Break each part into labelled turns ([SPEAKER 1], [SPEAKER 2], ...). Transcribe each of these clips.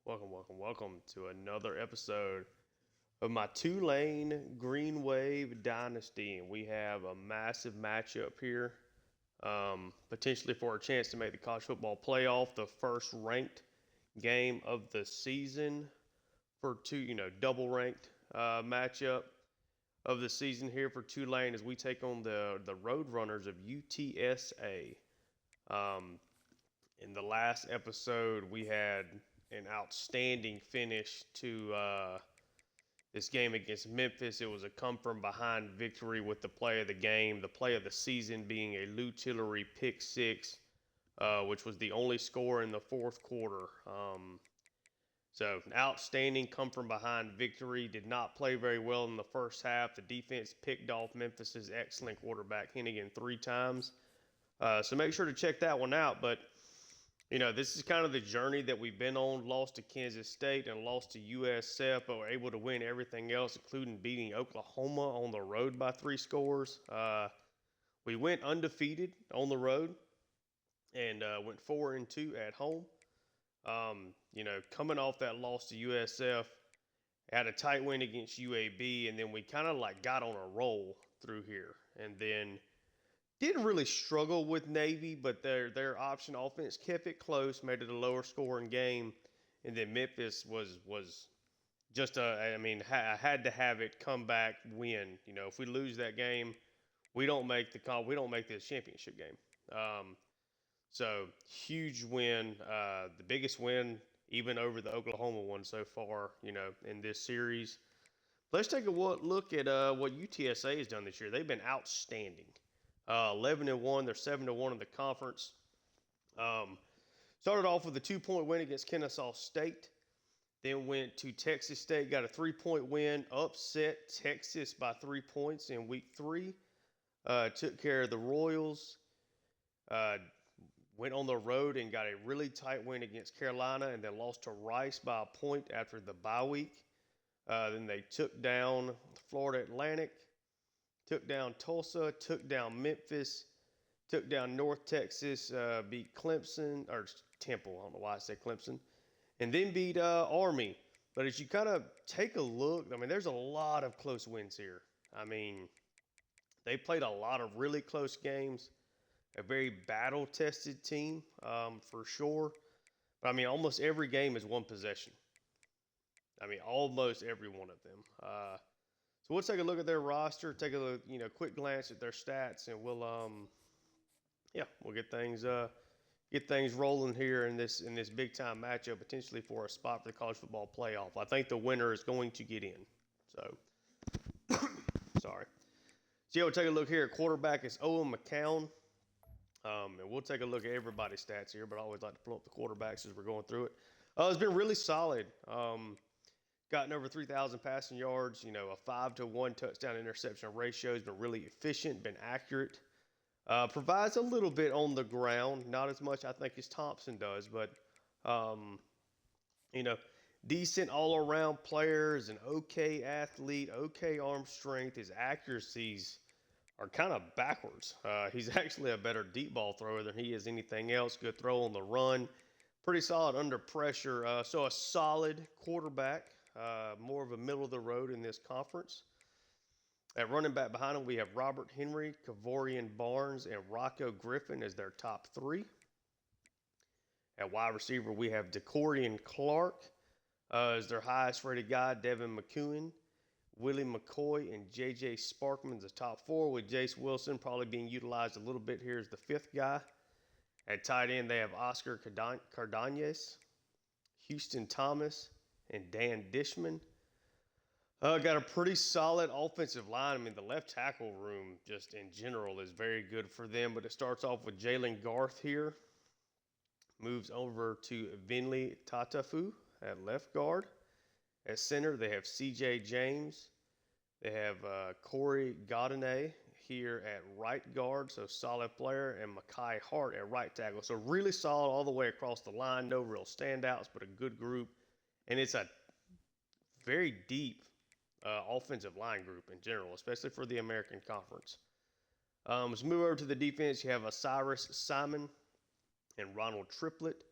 [SPEAKER 1] Welcome to another episode of my Tulane Green Wave Dynasty. And we have a massive matchup here, potentially for a chance to make the college football playoff, the first ranked game of the season for double ranked matchup of the season here for Tulane as we take on the Roadrunners of UTSA. Um, in the last episode, we had an outstanding finish to this game against Memphis. It was a come from behind victory with the play of the game, the play of the season being a Lou Tillery pick six, which was the only score in the fourth quarter. So, an outstanding come from behind victory. Did not play very well in the first half. The defense picked off Memphis's excellent quarterback Hennigan three times. So make sure to check that one out. But this is kind of the journey that we've been on. Lost to Kansas State and lost to USF, but were able to win everything else, including beating Oklahoma on the road by 3 scores. We went undefeated on the road and went 4-2 at home. Coming off that loss to USF, had a tight win against UAB, and then we kind of got on a roll through here, and then didn't really struggle with Navy, but their option offense kept it close, made it a lower scoring game, and then Memphis was just I had to have it come back win. If we lose that game, we don't make this championship game. So huge win, the biggest win even over the Oklahoma one so far, in this series. Let's take a look at what UTSA has done this year. They've been outstanding. 11-1, they're 7-1 in the conference. Started off with a 2-point win against Kennesaw State, then went to Texas State, got a 3-point win, upset Texas by 3 points in week 3. Took care of the Royals. Went on the road and got a really tight win against Carolina, and then lost to Rice by a point after the bye week. Then they took down Florida Atlantic, took down Tulsa, took down Memphis, took down North Texas, beat Clemson, or Temple, I don't know why I said Clemson, and then beat Army. But as you kind of take a look, there's a lot of close wins here. They played a lot of really close games, a very battle-tested team for sure. But, almost every game is one possession. Almost every one of them. So we'll take a look at their roster, take a quick glance at their stats, and we'll get things rolling here in this big time matchup, potentially for a spot for the college football playoff. I think the winner is going to get in. So sorry. So we'll take a look here at quarterback. It's Owen McCown. And we'll take a look at everybody's stats here, but I always like to pull up the quarterbacks as we're going through it. It's been really solid. Gotten over 3,000 passing yards, a 5-to-1 touchdown interception ratio. Has been really efficient, been accurate. Provides a little bit on the ground, not as much I think as Thompson does, but decent all-around player, is an okay athlete, okay arm strength. His accuracies are kind of backwards. He's actually a better deep ball thrower than he is anything else. Good throw on the run. Pretty solid under pressure. So a solid quarterback, more of a middle of the road in this conference. At running back behind him, we have Robert Henry, Kavorian Barnes, and Rocco Griffin as their top 3. At wide receiver, we have DeCorian Clark as their highest rated guy, Devin McEwen, Willie McCoy, and J.J. Sparkman as the top 4, with Jace Wilson probably being utilized a little bit here as the 5th guy. At tight end, they have Oscar Cardenas, Houston Thomas, and Dan Dishman. Got a pretty solid offensive line. The left tackle room just in general is very good for them, but it starts off with Jalen Garth here. Moves over to Vinley Tatafu at left guard. At center, they have C.J. James. They have Corey Godinay here at right guard, so solid player, and Mekhi Hart at right tackle. So really solid all the way across the line. No real standouts, but a good group. And it's a very deep offensive line group in general, especially for the American Conference. Let's move over to the defense. You have Cyrus Simon and Ronald Triplett.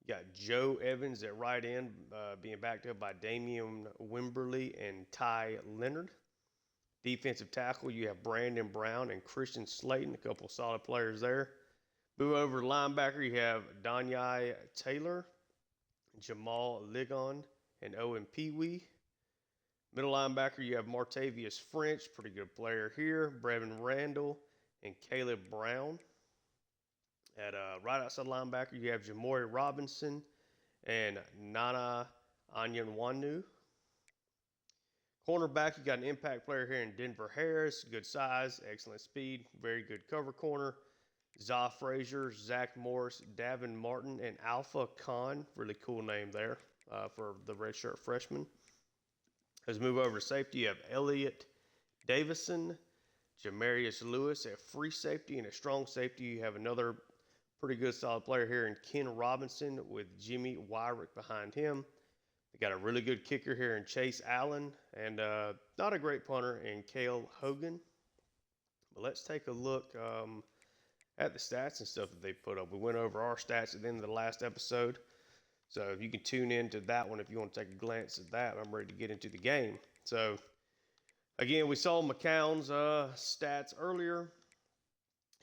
[SPEAKER 1] You got Joe Evans at right end, being backed up by Damian Wimberly and Ty Leonard. Defensive tackle, you have Brandon Brown and Christian Slayton, a couple solid players there. Move over to linebacker, you have Danyai Taylor, Jamal Ligon, and Owen Peewee. Middle linebacker, you have Martavius French, pretty good player here. Brevin Randall and Caleb Brown. At right outside linebacker, you have Jamori Robinson and Nana Anyanwanu. Cornerback, you got an impact player here in Denver Harris. Good size, excellent speed, very good cover corner. Za Frazier, Zach Morris, Davin Martin, and Alpha Khan. Really cool name there for the redshirt freshman. Let's move over to safety. You have Elliott Davison, Jamarius Lewis at free safety, and a strong safety. You have another pretty good solid player here in Ken Robinson with Jimmy Wyrick behind him. They got a really good kicker here in Chase Allen, and not a great punter in Cale Hogan. But let's take a look at the stats and stuff that they put up. We went over our stats at the end of the last episode. So if you can tune in to that one if you want to take a glance at that. I'm ready to get into the game. So, again, we saw McCown's stats earlier.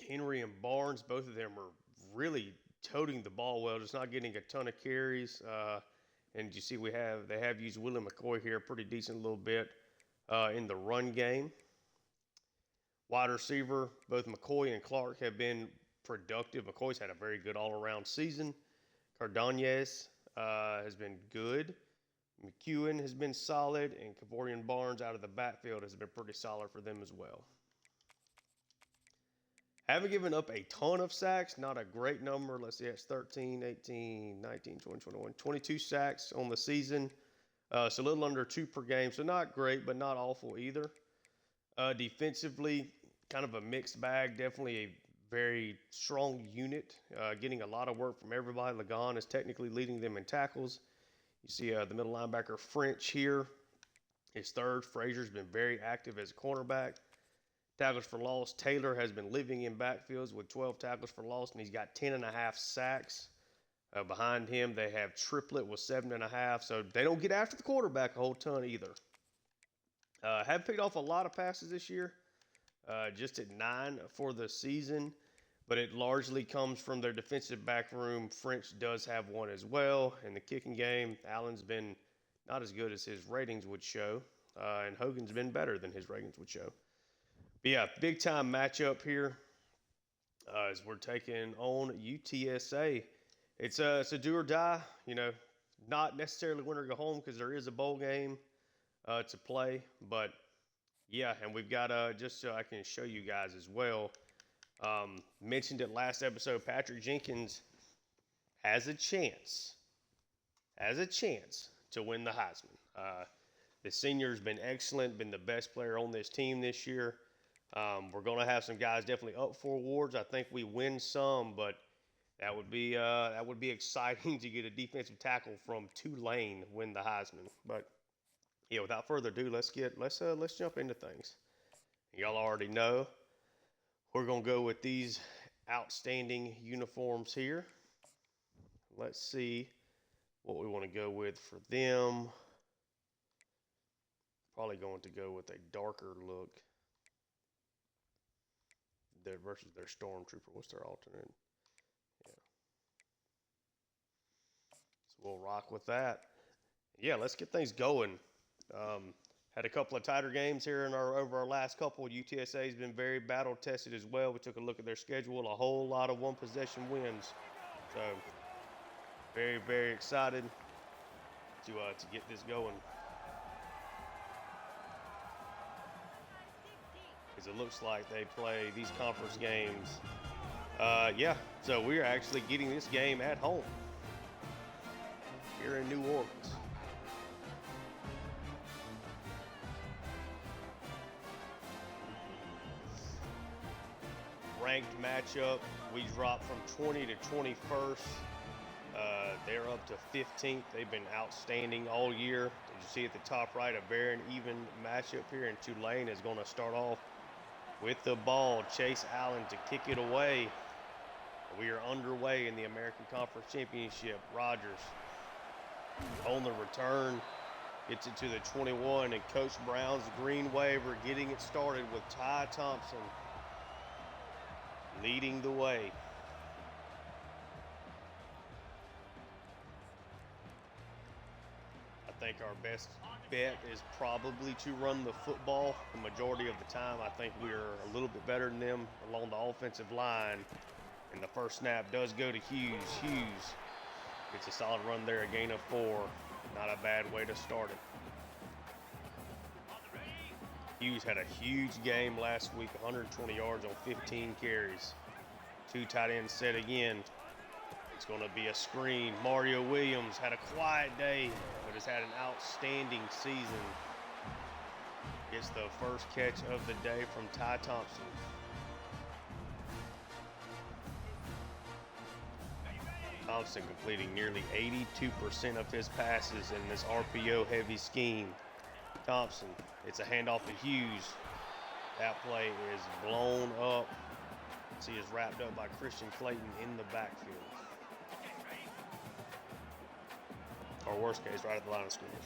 [SPEAKER 1] Henry and Barnes, both of them are really toting the ball well, just not getting a ton of carries. And you see they have used Willie McCoy here a pretty decent little bit in the run game. Wide receiver, both McCoy and Clark have been productive. McCoy's had a very good all-around season. Cardenas has been good. McEwen has been solid, and Kavorian Barnes out of the backfield has been pretty solid for them as well. Haven't given up a ton of sacks, not a great number. Let's see, it's 13, 18, 19, 20, 21, 22 sacks on the season. So a little under 2 per game, so not great, but not awful either. Defensively, kind of a mixed bag, definitely a very strong unit, getting a lot of work from everybody. Ligon is technically leading them in tackles. You see the middle linebacker French here is third. Frazier's been very active as a cornerback. Tackles for loss, Taylor has been living in backfields with 12 tackles for loss, and he's got 10.5 sacks. Behind him, they have Triplett with 7.5, so they don't get after the quarterback a whole ton either. Have picked off a lot of passes this year, just at 9 for the season, but it largely comes from their defensive back room. French does have one as well. In the kicking game, Allen's been not as good as his ratings would show, and Hogan's been better than his ratings would show. But yeah, big time matchup here as we're taking on UTSA. It's a do or die, not necessarily win or go home because there is a bowl game to play. But yeah, and we've got just so I can show you guys as well. Mentioned it last episode, Patrick Jenkins has a chance to win the Heisman. The senior's been excellent, been the best player on this team this year. We're going to have some guys definitely up for awards. I think we win some, but that would be exciting to get a defensive tackle from Tulane win the Heisman. But yeah, without further ado, let's jump into things. Y'all already know we're going to go with these outstanding uniforms here. Let's see what we want to go with for them. Probably going to go with a darker look. Versus their Stormtrooper. What's their alternate? Yeah. So we'll rock with that. Yeah, let's get things going. Had a couple of tighter games here over our last couple. UTSA has been very battle tested as well. We took a look at their schedule. A whole lot of one possession wins. So very, very excited to get this going. It looks like they play these conference games. Yeah, so we're actually getting this game at home here in New Orleans. Ranked matchup. We dropped from 20 to 21st. They're up to 15th. They've been outstanding all year. As you see at the top right, a very even matchup here, and Tulane is going to start off with the ball. Chase Allen to kick it away. We are underway in the American Conference Championship. Rogers on the return. Gets it to the 21, and Coach Brown's Green Wave are getting it started with Ty Thompson leading the way. I think our best bet is probably to run the football the majority of the time. I think we are a little bit better than them along the offensive line. And the first snap does go to Hughes. Hughes gets a solid run there, a gain of 4. Not a bad way to start it. Hughes had a huge game last week, 120 yards on 15 carries. 2 tight ends set again. It's going to be a screen. Mario Williams had a quiet day, but has had an outstanding season. Gets the first catch of the day from Ty Thompson. Thompson completing nearly 82% of his passes in this RPO-heavy scheme. Thompson, it's a handoff to Hughes. That play is blown up. He is wrapped up by Christian Clayton in the backfield. Or worst case, right at the line of scrimmage.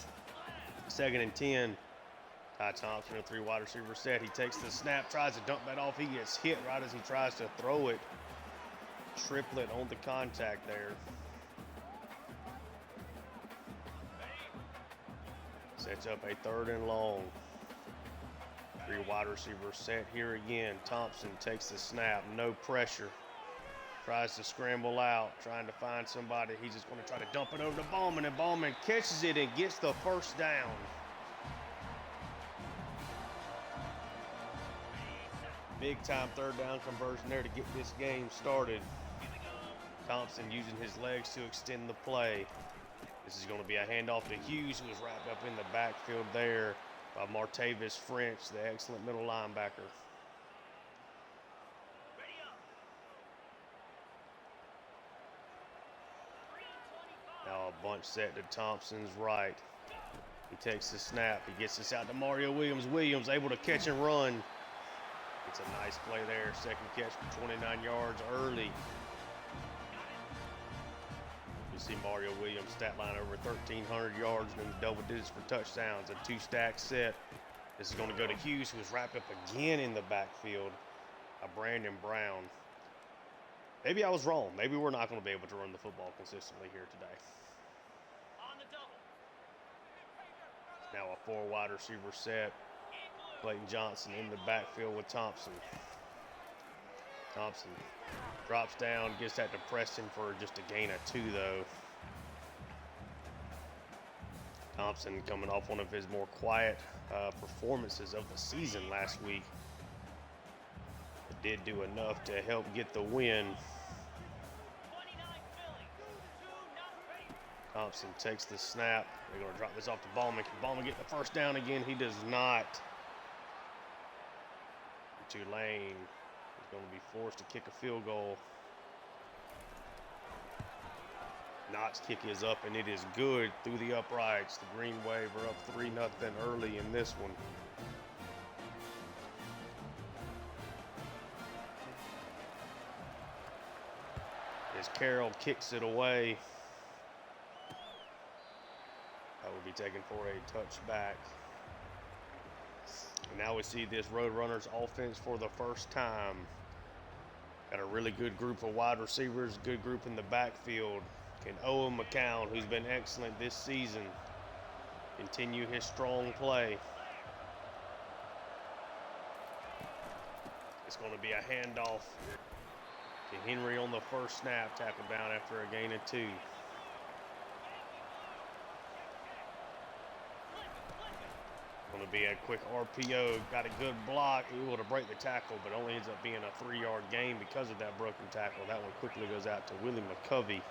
[SPEAKER 1] 2nd and 10. Ty Thompson, a 3 wide receiver set. He takes the snap, tries to dump that off. He gets hit right as he tries to throw it. Triplet on the contact there. Sets up a 3rd and long. 3 wide receivers set here again. Thompson takes the snap, no pressure. Tries to scramble out, trying to find somebody. He's just going to try to dump it over to Ballman, and Ballman catches it and gets the first down. Big time 3rd down conversion there to get this game started. Thompson using his legs to extend the play. This is going to be a handoff to Hughes, who was wrapped up in the backfield there by Martavis French, the excellent middle linebacker. Now a bunch set to Thompson's right. He takes the snap. He gets this out to Mario Williams. Williams able to catch and run. It's a nice play there. 2nd catch for 29 yards early. You see Mario Williams stat line over 1,300 yards and in the double digits for touchdowns. A 2-stack set. This is going to go to Hughes, who was wrapped up again in the backfield by Brandon Brown. Maybe I was wrong. Maybe we're not going to be able to run the football consistently here today. Now a 4 wide receiver set. Clayton Johnson in the backfield with Thompson. Thompson drops down, gets that to Preston for just a gain of 2, though. Thompson coming off one of his more quiet performances of the season last week. It did do enough to help get the win. Thompson takes the snap. They're going to drop this off to Ballman. Can Ballman get the first down again? He does not. Tulane is going to be forced to kick a field goal. Knott's kick is up, and it is good through the uprights. The Green Wave are up 3-0 early in this one. As Carroll kicks it away, that will be taken for a touchback. And now we see this Roadrunners offense for the first time. Got a really good group of wide receivers, good group in the backfield. Can Owen McCown, who's been excellent this season, continue his strong play? It's going to be a handoff to Henry on the first snap, tackled down after a gain of 2. Going to be a quick RPO, got a good block, able to break the tackle, but only ends up being a 3-yard gain because of that broken tackle. That one quickly goes out to Willie McCovey.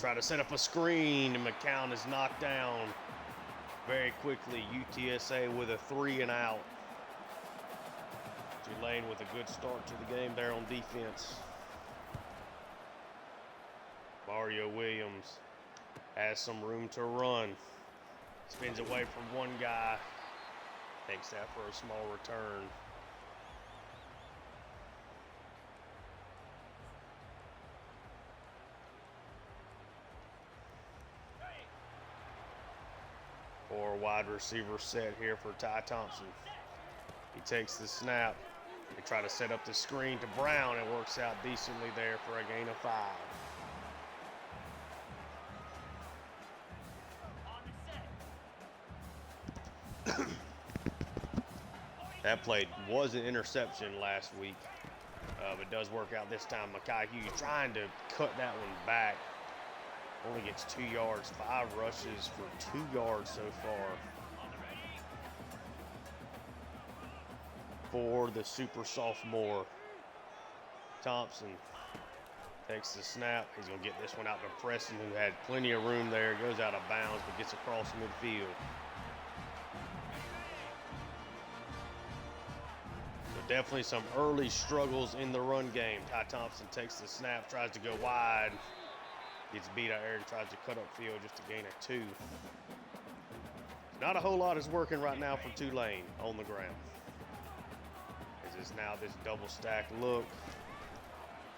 [SPEAKER 1] Try to set up a screen, and McCown is knocked down very quickly. UTSA with a 3-and-out. Tulane with a good start to the game there on defense. Mario Williams has some room to run. Spins away from one guy. Takes that for a small return. wide receiver set here for Ty Thompson. He takes the snap. They try to set up the screen to Brown. It works out decently there for a gain of 5. That play was an interception last week, but does work out this time. Mekhi Hughes trying to cut that one back. Only gets 2 yards, 5 rushes for 2 yards so far. For the super sophomore, Thompson takes the snap. He's going to get this one out to Preston, who had plenty of room there. Goes out of bounds, but gets across midfield. Definitely some early struggles in the run game. Ty Thompson takes the snap, tries to go wide. Gets beat out there and tries to cut upfield just to gain a 2. Not a whole lot is working right now for Tulane on the ground. As it's now this double stack look.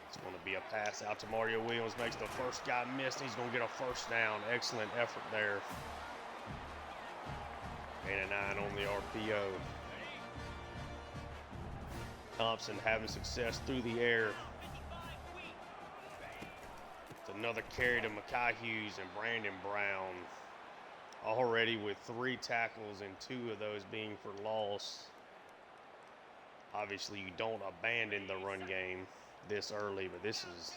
[SPEAKER 1] It's going to be a pass out to Mario Williams. Makes the first guy miss. He's going to get a first down. Excellent effort there. Gain a 9 on the RPO. Thompson having success through the air. It's another carry to Mekhi Hughes and Brandon Brown. Already with 3 tackles and 2 of those being for loss. Obviously, you don't abandon the run game this early, but this is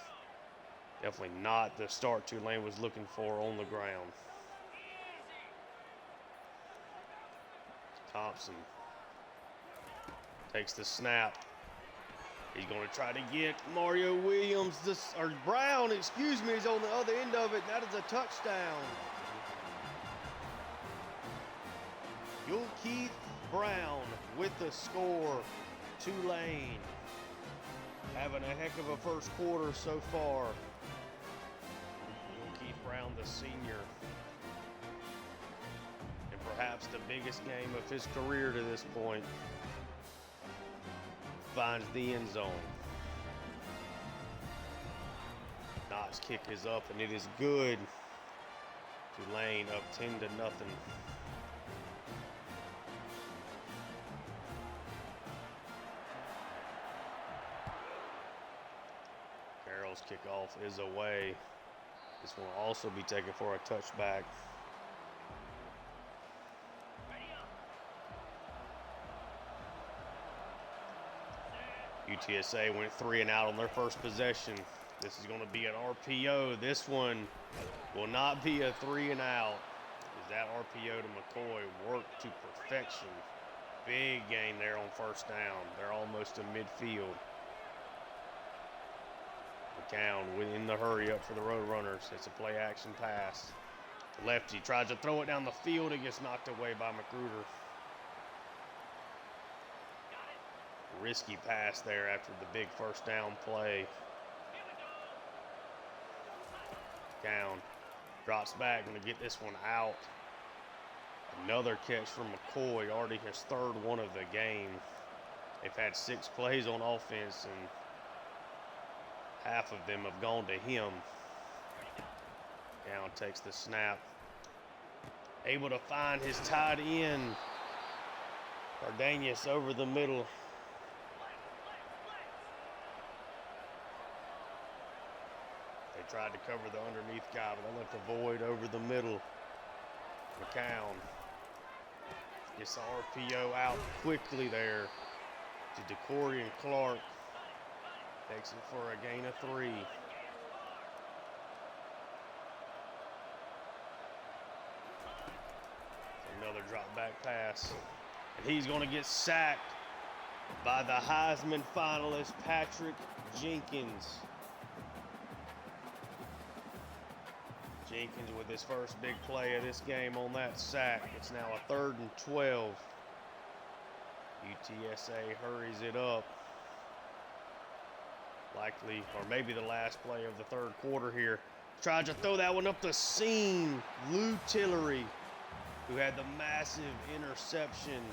[SPEAKER 1] definitely not the start Tulane was looking for on the ground. Thompson takes the snap. He's going to try to get Mario Williams, or Brown, excuse me, is on the other end of it. That is a touchdown. Keith Brown with the score. Tulane having a heck of a first quarter so far. Keith Brown, the senior, and perhaps the biggest game of his career to this point, finds the end zone. Knott's kick is up and it is good. Tulane up 10-0. Carroll's kickoff is away. This one will also be taken for a touchback. UTSA went 3 and out on their first possession. This is going to be an RPO. This one will not be a 3 and out. As that RPO to McCoy worked to perfection. Big gain there on first down. They're almost to midfield. McCown in the hurry up for the Roadrunners. It's a play action pass. Lefty tries to throw it down the field. It gets knocked away by Magruder. Risky pass there after the big first down play. Down, drops back, going to get this one out. Another catch from McCoy, already his 3rd one of the game. They've had 6 plays on offense, and half of them have gone to him. Down takes the snap. Able to find his tight end. Cardenas over the middle. Tried to cover the underneath guy, but they left a void over the middle. McCown gets the RPO out quickly there to DeCorian Clark. Takes it for a gain of 3. Another drop back pass. And he's going to get sacked by the Heisman finalist, Patrick Jenkins. Jenkins with his first big play of this game on that sack. It's now a 3rd and 12. UTSA hurries it up. Likely, or maybe the last play of the 3rd quarter here. Tried to throw that one up the seam. Lou Tillery, who had the massive interception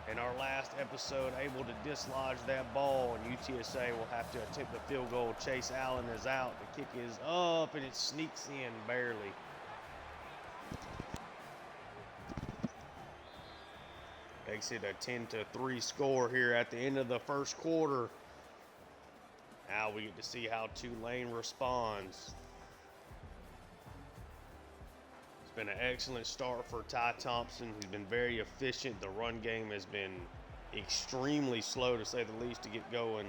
[SPEAKER 1] in our last episode, able to dislodge that ball, and UTSA will have to attempt the field goal. Chase Allen is out. The kick is up, and it sneaks in barely. Makes it a 10-3 score here at the end of the first quarter. Now we get to see how Tulane responds. It's been an excellent start for Ty Thompson. He's been very efficient. The run game has been extremely slow, to say the least, to get going.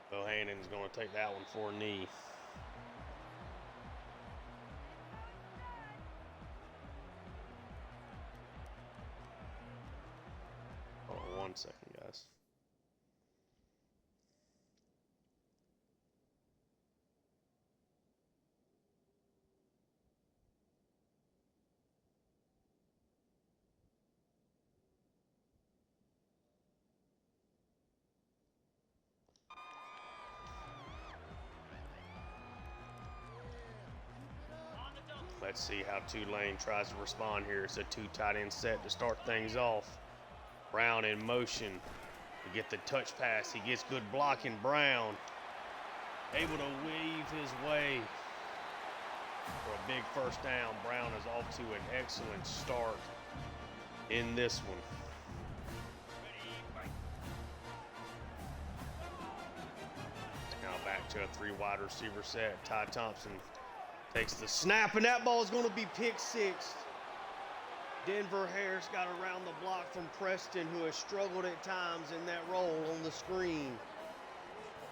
[SPEAKER 1] Bohannon's going to take that one for a knee. Hold on 1 second, guys. Let's see how Tulane tries to respond here. It's a 2 tight end set to start things off. Brown in motion to get the touch pass. He gets good blocking. Brown able to weave his way for a big first down. Brown is off to an excellent start in this one. Now back to a 3 wide receiver set. Ty Thompson takes the snap, and that ball is going to be pick 6. Denver Harris got around the block from Preston, who has struggled at times in that role on the screen.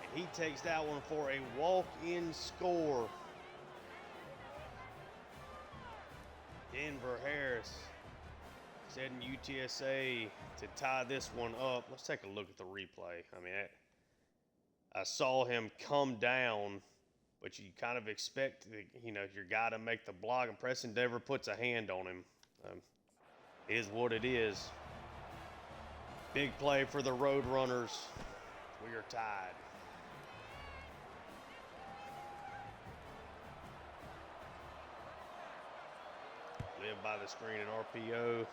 [SPEAKER 1] And he takes that one for a walk-in score. Denver Harris setting UTSA to tie this one up. Let's take a look at the replay. I mean, I saw him come down, but you kind of expect, your guy to make the block, and Preston Denver puts a hand on him. It is what it is. Big play for the Roadrunners. We are tied. Live by the screen and RPO.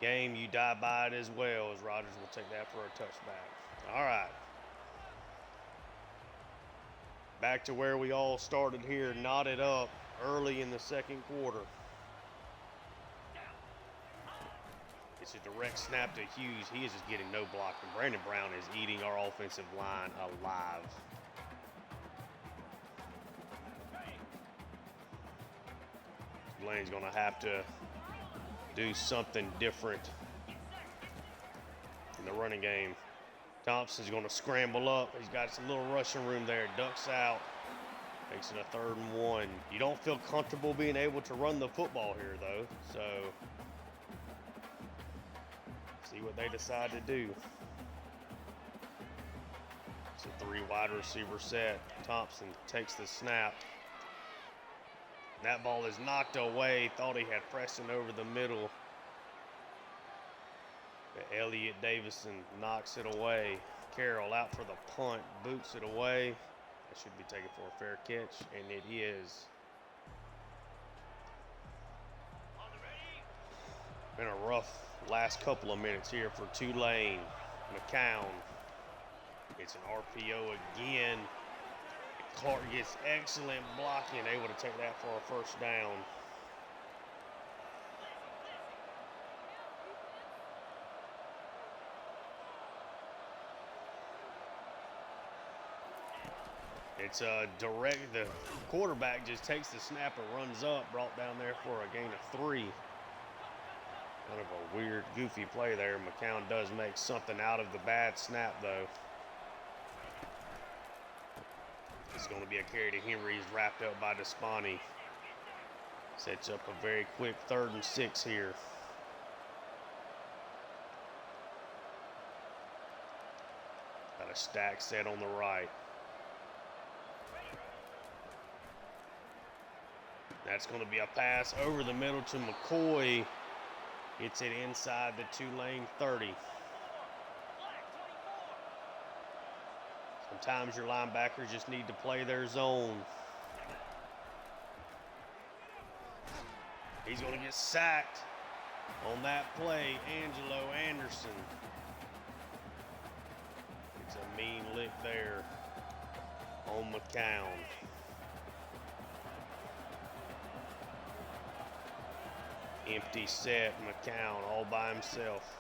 [SPEAKER 1] Game, you die by it as well, as Rogers will take that for a touchback. All right. Back to where we all started here, knotted up early in the second quarter. It's a direct snap to Hughes. He is just getting no blocking. Brandon Brown is eating our offensive line alive. Tulane's going to have to do something different in the running game. Thompson's going to scramble up. He's got some little rushing room there. Ducks out. Makes it a 3rd and 1. You don't feel comfortable being able to run the football here, though. So, see what they decide to do. It's a 3 wide receiver set. Thompson takes the snap. That ball is knocked away. Thought he had Preston over the middle. But Elliott Davison knocks it away. Carroll out for the punt, boots it away. That should be taken for a fair catch, and it is. Been a rough last couple of minutes here for Tulane. McCown. It's an RPO again. Clark gets excellent blocking, able to take that for a first down. It's direct. The quarterback just takes the snap and runs up, brought down there for a gain of 3. Kind of a weird, goofy play there. McCown does make something out of the bad snap, though. It's going to be a carry to Henry. He's wrapped up by Despani. Sets up a very quick 3rd and 6 here. Got a stack set on the right. That's going to be a pass over the middle to McCoy. Gets it inside the Tulane 30. Sometimes your linebackers just need to play their zone. He's going to get sacked on that play, Angelo Anderson. It's a mean lick there on McCown. Empty set, McCown all by himself.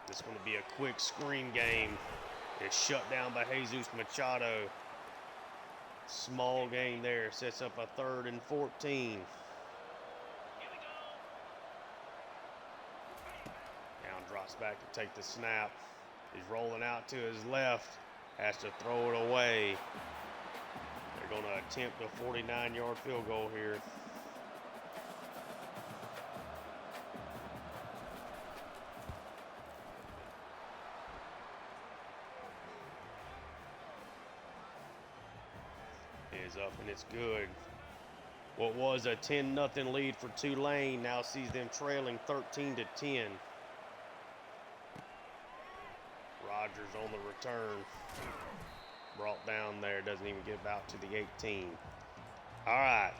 [SPEAKER 1] It's going to be a quick screen game. It's shut down by Jesus Machado. Small gain there, sets up a 3rd and 14. Down drops back to take the snap. He's rolling out to his left, has to throw it away. They're going to attempt a 49-yard field goal here. Is up and it's good. What was a 10-0 lead for Tulane now sees them trailing 13-10. Rogers on the return. Brought down there, doesn't even get out to the 18. All right.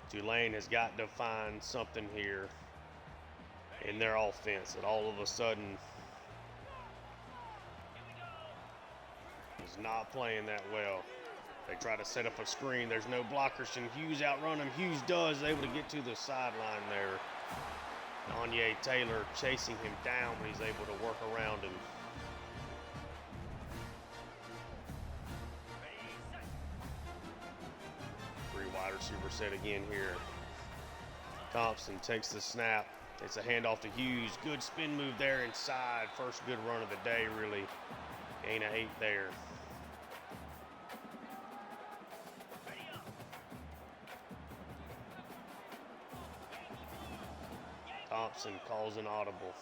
[SPEAKER 1] Tulane has got to find something here in their offense that all of a sudden is not playing that well. They try to set up a screen. There's no blockers. Can Hughes outrun him? Hughes does, able to get to the sideline there. Anye Taylor chasing him down, but he's able to work around him. Three wide receiver set again here. Thompson takes the snap. It's a handoff to Hughes. Good spin move there inside. First good run of the day, really. Gain of 8 there. Thompson calls an audible.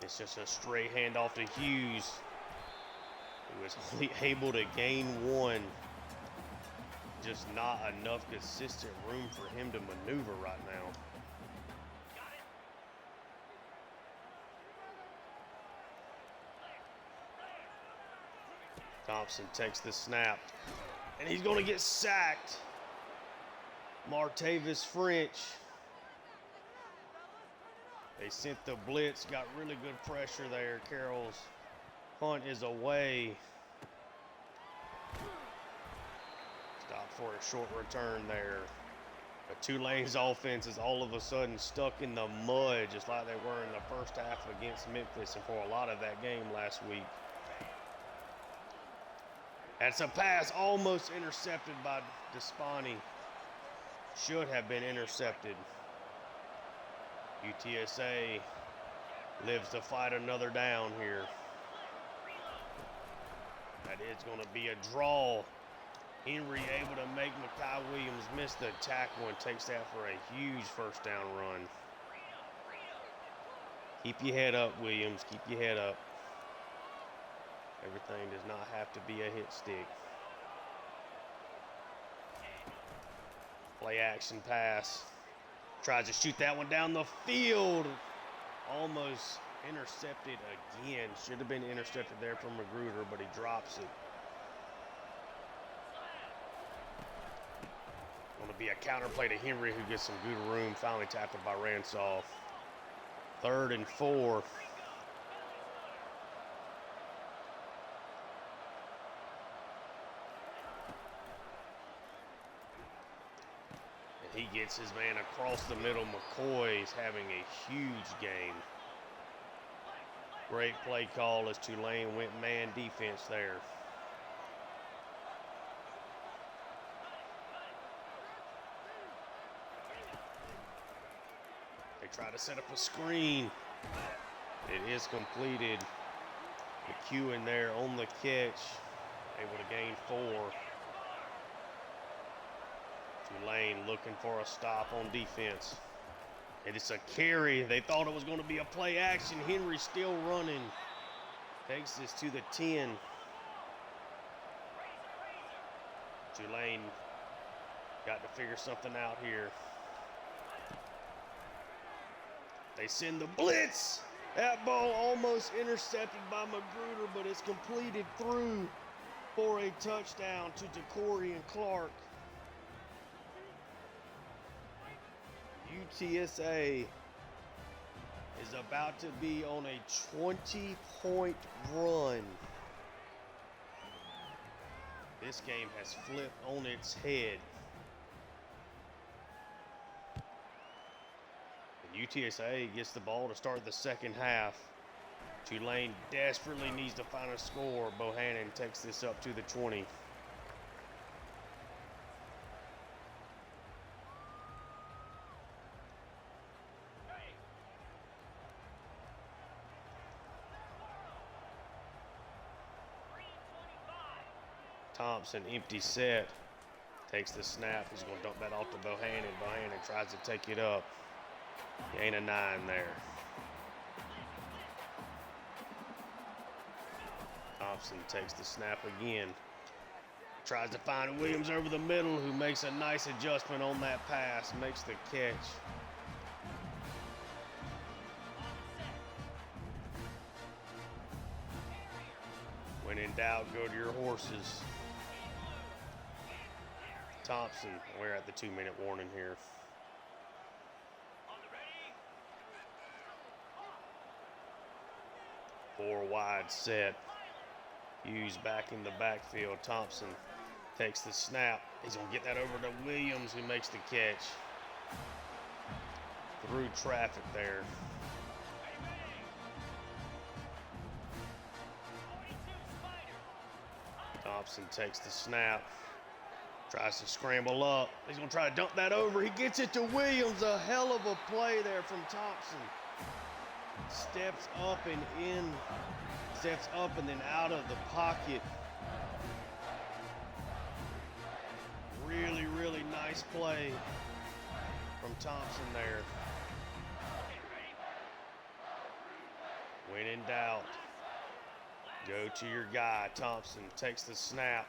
[SPEAKER 1] It's just a straight handoff to Hughes, who was only able to gain 1. Just not enough consistent room for him to maneuver right now. Thompson takes the snap, and he's going to get sacked. Martavis French. They sent the blitz, got really good pressure there. Carroll's punt is away. Stop for a short return there. But Tulane's offense is all of a sudden stuck in the mud, just like they were in the first half against Memphis and for a lot of that game last week. That's a pass almost intercepted by Despani. Should have been intercepted. UTSA lives to fight another down here. That is going to be a draw. Henry able to make Makai Williams miss the tackle and takes that for a huge first down run. Keep your head up, Williams. Keep your head up. Everything does not have to be a hit stick. Play action pass. Tries to shoot that one down the field. Almost intercepted again. Should have been intercepted there from Magruder, but he drops it. Going to be a counter play to Henry, who gets some good room. Finally tackled by Ransolph. 3rd and 4. He gets his man across the middle. McCoy's having a huge game. Great play call as Tulane went man defense there. They try to set up a screen. It is completed. McEwen there on the catch. Able to gain 4. Tulane looking for a stop on defense. And it's a carry. They thought it was going to be a play action. Henry still running. Takes this to the 10. Tulane got to figure something out here. They send the blitz. That ball almost intercepted by Magruder, but it's completed through for a touchdown to DeCorian Clark. UTSA is about to be on a 20-point run. This game has flipped on its head. UTSA gets the ball to start the second half. Tulane desperately needs to find a score. Bohannon takes this up to the 20. Thompson, empty set. Takes the snap. He's going to dump that off to Bohannon. Bohannon tries to take it up. Gain a 9 there. Thompson takes the snap again. Tries to find Williams over the middle, who makes a nice adjustment on that pass. Makes the catch. When in doubt, go to your horses. Thompson, we're at the 2-minute warning here. Four wide set. Hughes back in the backfield. Thompson takes the snap. He's going to get that over to Williams, who makes the catch. Through traffic there. Thompson takes the snap. Tries to scramble up. He's going to try to dump that over. He gets it to Williams. A hell of a play there from Thompson. Steps up and in. Steps up and then out of the pocket. Really, really nice play from Thompson there. When in doubt, go to your guy. Thompson takes the snap.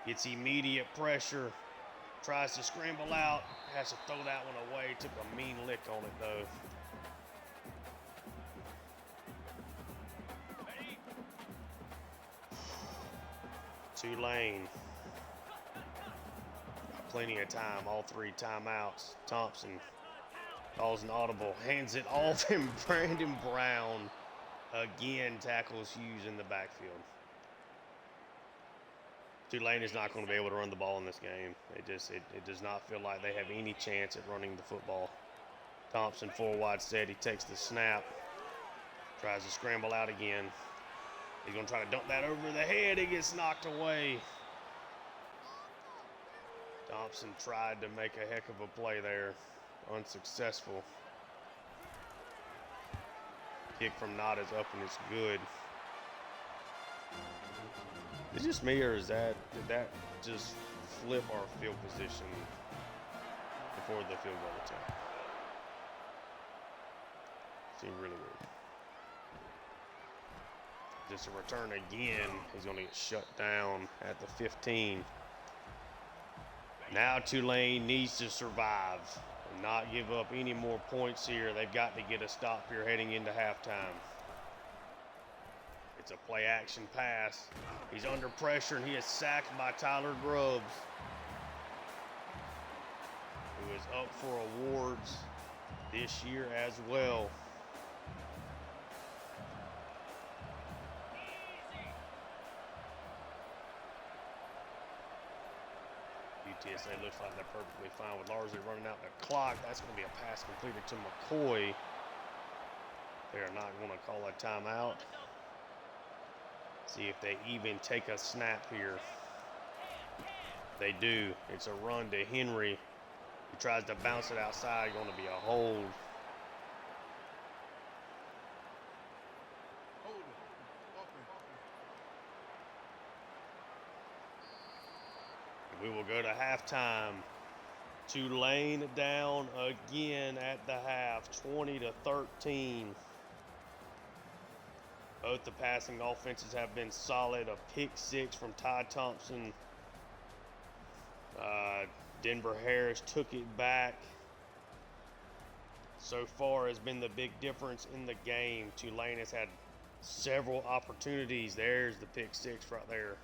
[SPEAKER 1] Gets immediate pressure, tries to scramble out, has to throw that one away, took a mean lick on it though. Tulane, plenty of time, all 3 timeouts. Thompson calls an audible, hands it off, and Brandon Brown again tackles Hughes in the backfield. Tulane is not going to be able to run the ball in this game. It does not feel like they have any chance at running the football. Thompson, 4 wide set. He takes the snap. Tries to scramble out again. He's going to try to dump that over the head. It gets knocked away. Thompson tried to make a heck of a play there. Unsuccessful. Kick from Nott is up and it's good. Is it just me, or did that just flip our field position before the field goal attempt? Seemed really weird. Just a return again. He's going to get shut down at the 15. Now Tulane needs to survive and not give up any more points here. They've got to get a stop here heading into halftime. It's a play action pass. He's under pressure and he is sacked by Tyler Grubbs, who is up for awards this year as well. UTSA looks like they're perfectly fine with largely running out the clock. That's going to be a pass completed to McCoy. They are not going to call a timeout. See if they even take a snap here. They do. It's a run to Henry. He tries to bounce it outside. Going to be a hold. We will go to halftime. Tulane down again at the half, 20-13. Both the passing offenses have been solid. A pick 6 from Ty Thompson. Denver Harris took it back. So far has been the big difference in the game. Tulane has had several opportunities. There's the pick 6 right there.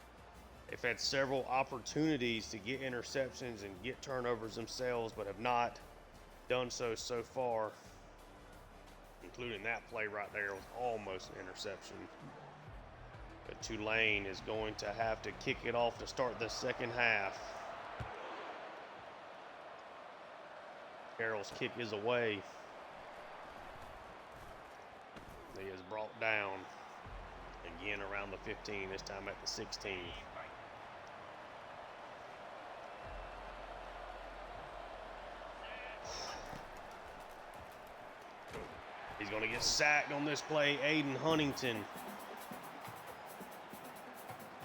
[SPEAKER 1] They've had several opportunities to get interceptions and get turnovers themselves, but have not done so far. Including that play right there was almost an interception. But Tulane is going to have to kick it off to start the second half. Carroll's kick is away. He is brought down again around the 15, this time at the 16. He's going to get sacked on this play, Aiden Huntington.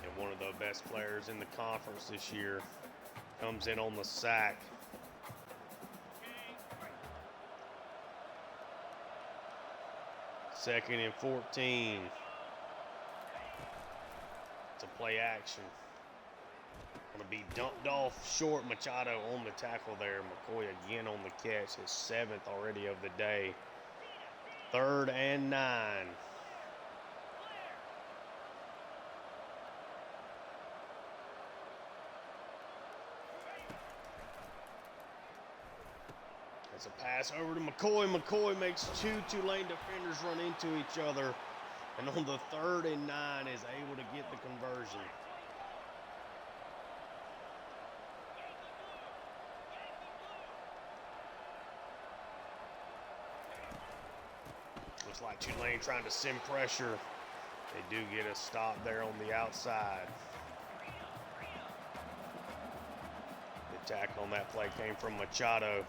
[SPEAKER 1] And one of the best players in the conference this year comes in on the sack. Second and 14. It's a play action. Going to be dumped off short. Machado on the tackle there. McCoy again on the catch. His 7th already of the day. 3rd and 9. It's a pass over to McCoy. McCoy makes 2 Tulane defenders run into each other. And on the 3rd and 9 is able to get the conversion. Looks like Tulane trying to send pressure. They do get a stop there on the outside. The tackle on that play came from Machado.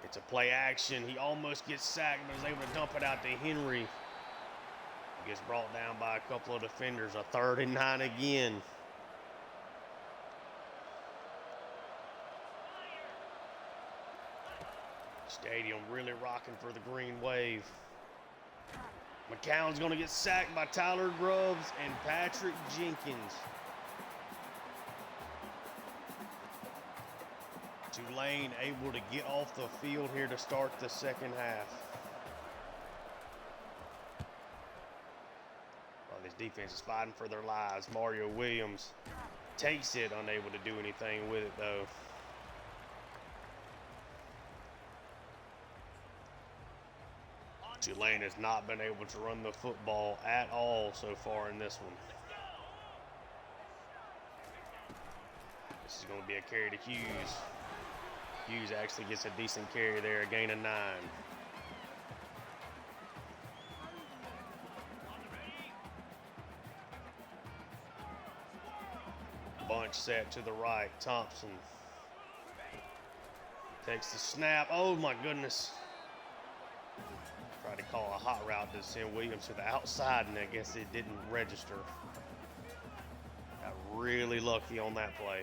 [SPEAKER 1] It's a play action. He almost gets sacked, but is able to dump it out to Henry. He gets brought down by a couple of defenders. A 3rd and 9 again. Stadium really rocking for the Green Wave. McCown's going to get sacked by Tyler Grubbs and Patrick Jenkins. Tulane able to get off the field here to start the second half. Well, this defense is fighting for their lives. Mario Williams takes it, unable to do anything with it though. Tulane has not been able to run the football at all so far in this one. This is going to be a carry to Hughes. Hughes actually gets a decent carry there, a gain of 9. Bunch set to the right. Thompson takes the snap. Oh my goodness. Tried to call a hot route to send Williams to the outside, and I guess it didn't register. Got really lucky on that play.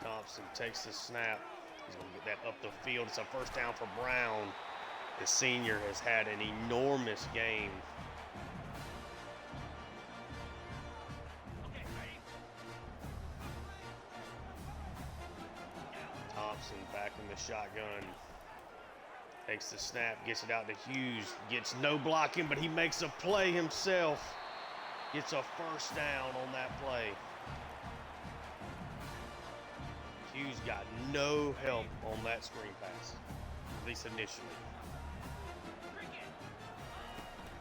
[SPEAKER 1] Thompson takes the snap. He's going to get that up the field. It's a first down for Brown. The senior has had an enormous game. Thompson back in the shotgun. Takes the snap, gets it out to Hughes. Gets no blocking, but he makes a play himself. Gets a first down on that play. Hughes got no help on that screen pass, at least initially.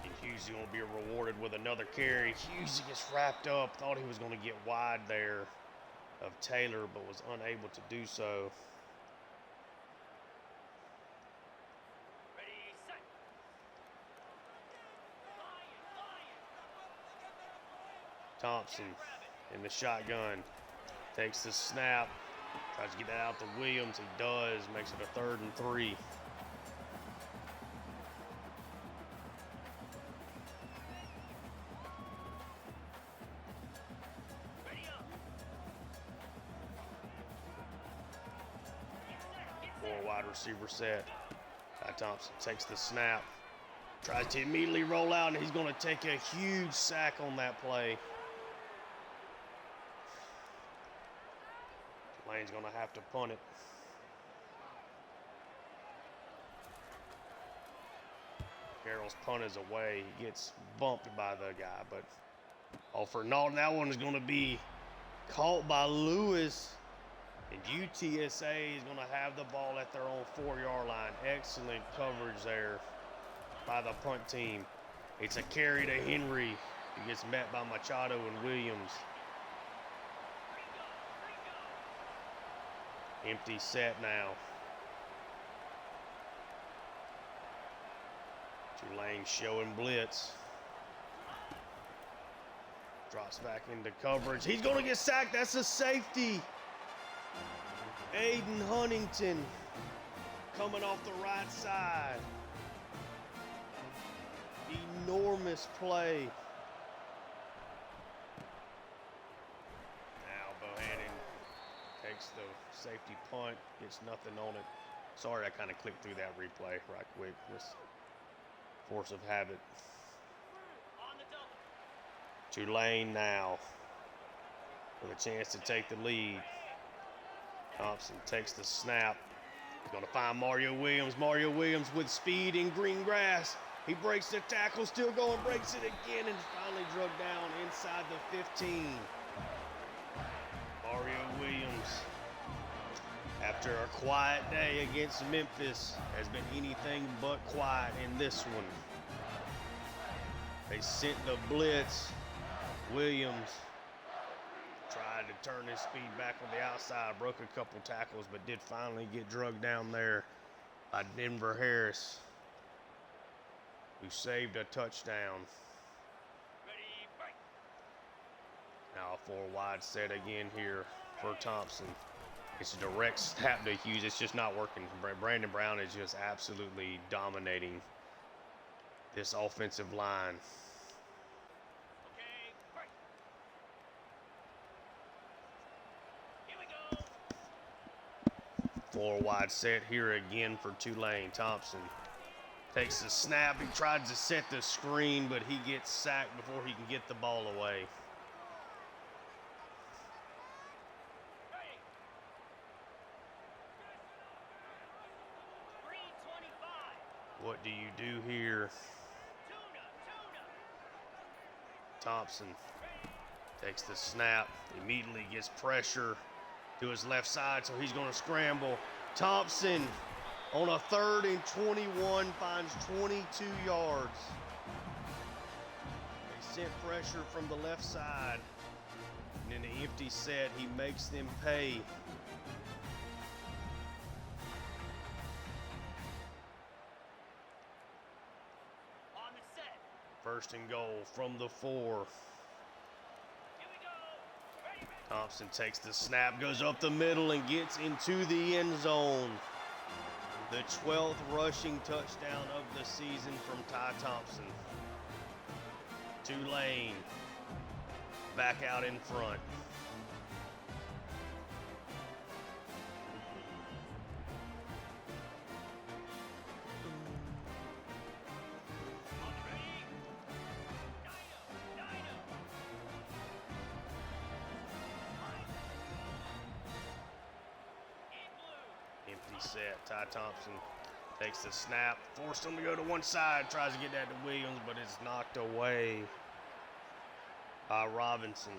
[SPEAKER 1] And Hughes is going to be rewarded with another carry. Hughes gets wrapped up. Thought he was going to get wide there of Taylor, but was unable to do so. Thompson in the shotgun. Takes the snap. Tries to get that out to Williams. He does. Makes it a 3rd and 3. Four wide receiver set. Thompson takes the snap. Tries to immediately roll out, and he's going to take a huge sack on that play. Lane's going to have to punt it. Carroll's punt is away. He gets bumped by the guy, but for Naughton, that one is going to be caught by Lewis. And UTSA is going to have the ball at their own 4-yard line. Excellent coverage there by the punt team. It's a carry to Henry. He gets met by Machado and Williams. Empty set now. Tulane showing blitz. Drops back into coverage. He's going to get sacked. That's a safety. Aiden Huntington coming off the right side. Enormous play. Now Bohannon takes the safety punt. Gets nothing on it. Sorry, I kind of clicked through that replay right quick. Just force of habit. Tulane now with a chance to take the lead. Thompson takes the snap. He's going to find Mario Williams. Mario Williams with speed in green grass. He breaks the tackle, still going, breaks it again, and finally drug down inside the 15. Mario Williams, after a quiet day against Memphis, has been anything but quiet in this one. They sent the blitz. Williams tried to turn his speed back on the outside, broke a couple tackles, but did finally get drugged down there by Denver Harris, who saved a touchdown. Now a 4 wide set again here for Thompson. It's a direct snap to Hughes. It's just not working. Brandon Brown is just absolutely dominating this offensive line. 4 wide set here again for Tulane. Thompson takes the snap. He tries to set the screen, but he gets sacked before he can get the ball away. What do you do here? Thompson takes the snap, immediately gets pressure to his left side, so he's going to scramble. Thompson on a 3rd and 21 finds 22 yards. They sent pressure from the left side, and in the empty set, he makes them pay. On the set. 1st and goal from the 4. Thompson takes the snap, goes up the middle, and gets into the end zone. The 12th rushing touchdown of the season from Ty Thompson. Tulane back out in front. Set. Ty Thompson takes the snap, forced him to go to one side, tries to get that to Williams, but it's knocked away by Robinson.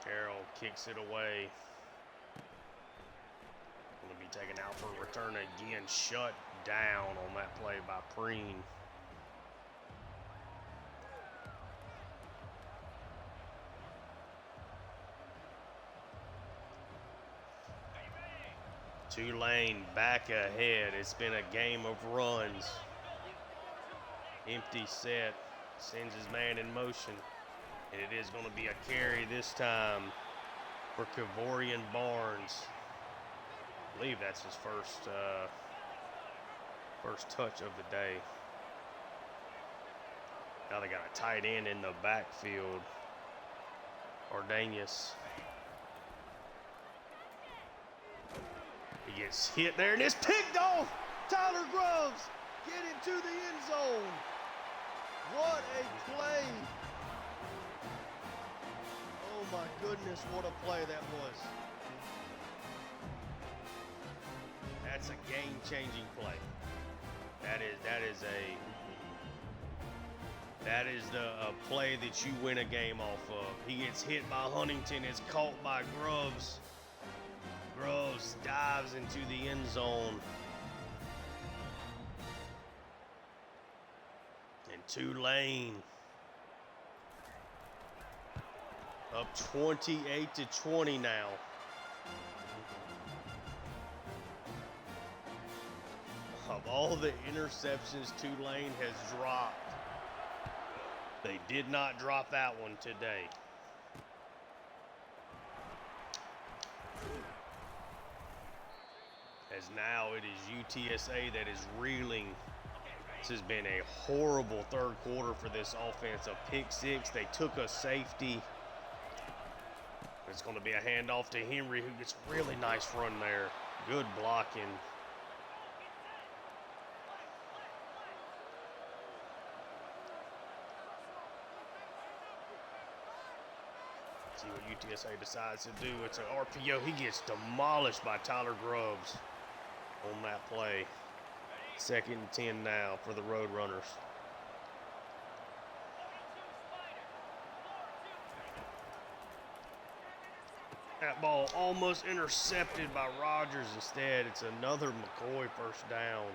[SPEAKER 1] Carroll kicks it away. Going to be taken out for a return again. Shut down on that play by Preen. Tulane back ahead. It's been a game of runs. Empty set. Sends his man in motion. And it is going to be a carry this time for Kevorian Barnes. I believe that's his first touch of the day. Now they got a tight end in the backfield. Ordanius. He gets hit there, and it's picked off. Tyler Groves get into the end zone. What a play. Oh my goodness, what a play that was. That's a game-changing play. That is a play that you win a game off of. He gets hit by Huntington, is caught by Groves. Groves dives into the end zone. And Tulane Up 28-20 now. Of all the interceptions Tulane has dropped, they did not drop that one today. As now it is UTSA that is reeling. This has been a horrible third quarter for this offense. A pick six, they took a safety. It's going to be a handoff to Henry, who gets a really nice run there. Good blocking. See what UTSA decides to do. It's an RPO. He gets demolished by Tyler Grubbs on that play. 2nd and 10 now for the Roadrunners. That ball almost intercepted by Rogers. Instead, it's another McCoy first down,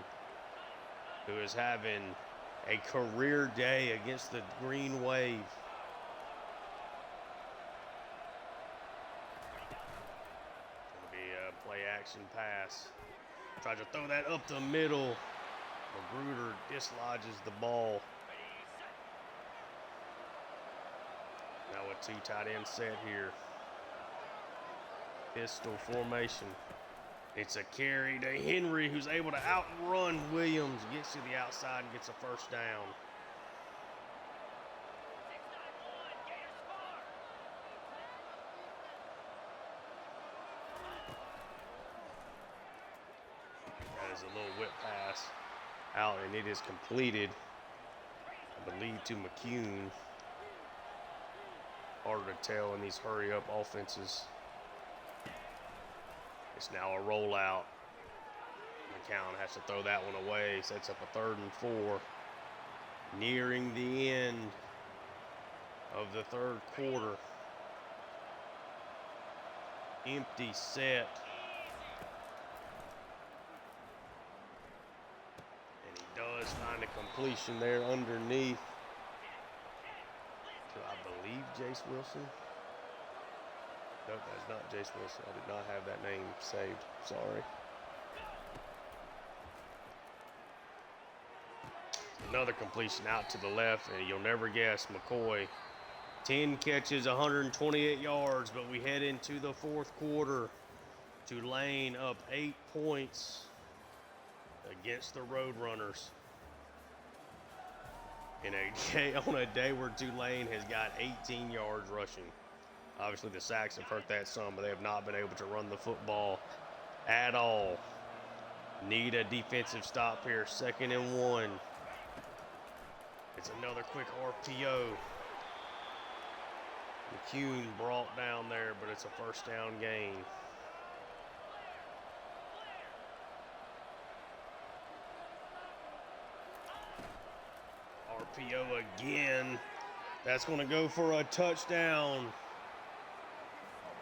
[SPEAKER 1] who is having a career day against the Green Wave. Gonna be a play action pass. Tries to throw that up the middle. Magruder dislodges the ball. Now a 2 tight end set here. Pistol formation. It's a carry to Henry, who's able to outrun Williams. Gets to the outside and gets a first down. That is a little whip pass out, and it is completed, I believe, to McCune. Harder to tell in these hurry-up offenses. It's now a rollout. McCown has to throw that one away. Sets up a 3rd and 4. Nearing the end of the third quarter. Empty set. And he does find a completion there underneath to, I believe, Jace Wilson. Nope, that's not Jace Wilson. I did not have that name saved. Sorry. Another completion out to the left, and you'll never guess, McCoy. 10 catches, 128 yards, but we head into the fourth quarter. Tulane up 8 points against the Roadrunners. On a day where Tulane has got 18 yards rushing. Obviously, the sacks have hurt that some, but they have not been able to run the football at all. Need a defensive stop here. 2nd and 1. It's another quick RPO. McCune brought down there, but it's a first down gain. RPO again. That's going to go for a touchdown.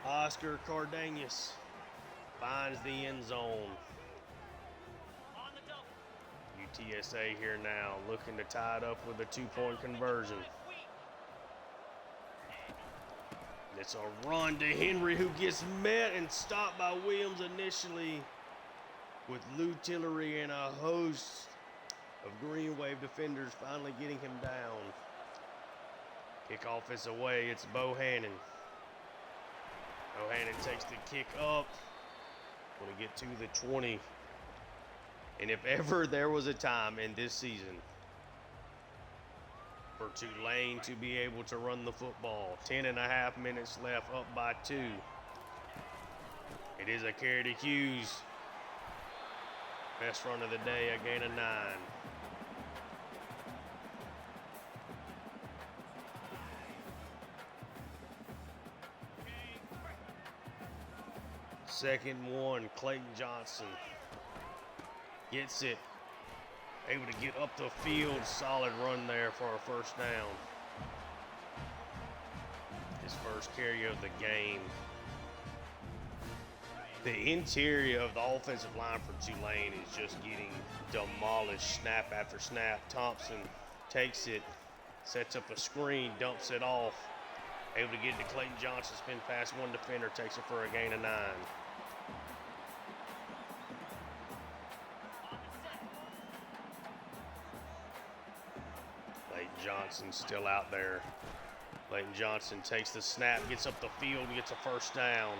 [SPEAKER 1] Oscar Cardenas finds the end zone. UTSA here now looking to tie it up with a 2-point conversion. It's a run to Henry, who gets met and stopped by Williams initially, with Lou Tillery and a host of Green Wave defenders finally getting him down. Kickoff is away. It's Bohannon. Bohannon takes the kick up. Going to get to the 20. And if ever there was a time in this season for Tulane to be able to run the football, 10.5 minutes left, up by 2. It is a carry to Hughes. Best run of the day, a gain of 9. Second 1, Clayton Johnson gets it. Able to get up the field. Solid run there for a first down. His first carry of the game. The interior of the offensive line for Tulane is just getting demolished snap after snap. Thompson takes it, sets up a screen, dumps it off. Able to get it to Clayton Johnson, spin past one defender, takes it for a gain of 9. Clayton Johnson still out there. Clayton Johnson takes the snap, gets up the field, gets a first down.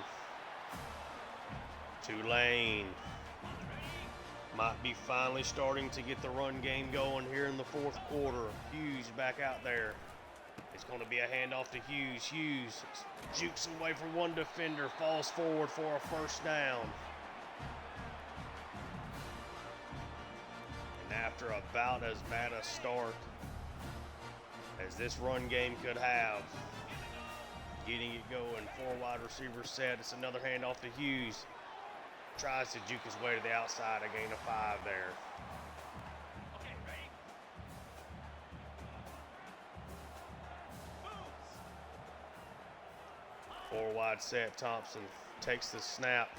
[SPEAKER 1] Tulane might be finally starting to get the run game going here in the fourth quarter. Hughes back out there. It's going to be a handoff to Hughes. Hughes jukes away from one defender, falls forward for a first down. And after about as bad a start as this run game could have, getting it going, 4 wide receivers set. It's another handoff to Hughes. Tries to juke his way to the outside, a gain of 5 there.
[SPEAKER 2] Okay, ready?
[SPEAKER 1] 4 wide set. Thompson takes the snap,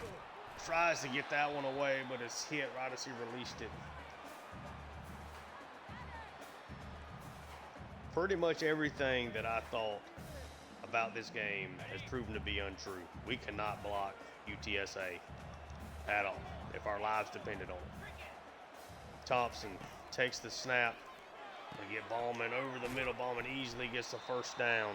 [SPEAKER 1] tries to get that one away, but it's hit right as he released it. Pretty much everything that I thought about this game has proven to be untrue. We cannot block UTSA at all if our lives depended on it. Thompson takes the snap. We get Ballman over the middle. Ballman easily gets the first down.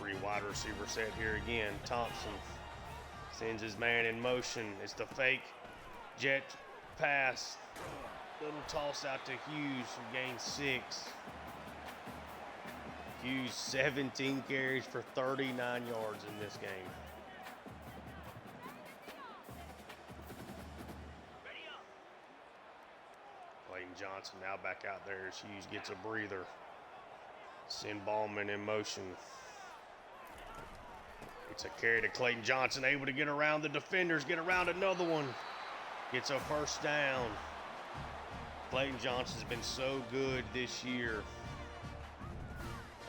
[SPEAKER 1] Three wide receiver set here again. Thompson sends his man in motion. It's the fake jet pass. Little toss out to Hughes who gains 6. Hughes 17 carries for 39 yards in this game. Clayton Johnson now back out there as Hughes gets a breather. Send Ballman in motion. It's a carry to Clayton Johnson, able to get around the defenders, get around another one. Gets a first down. Clayton Johnson's been so good this year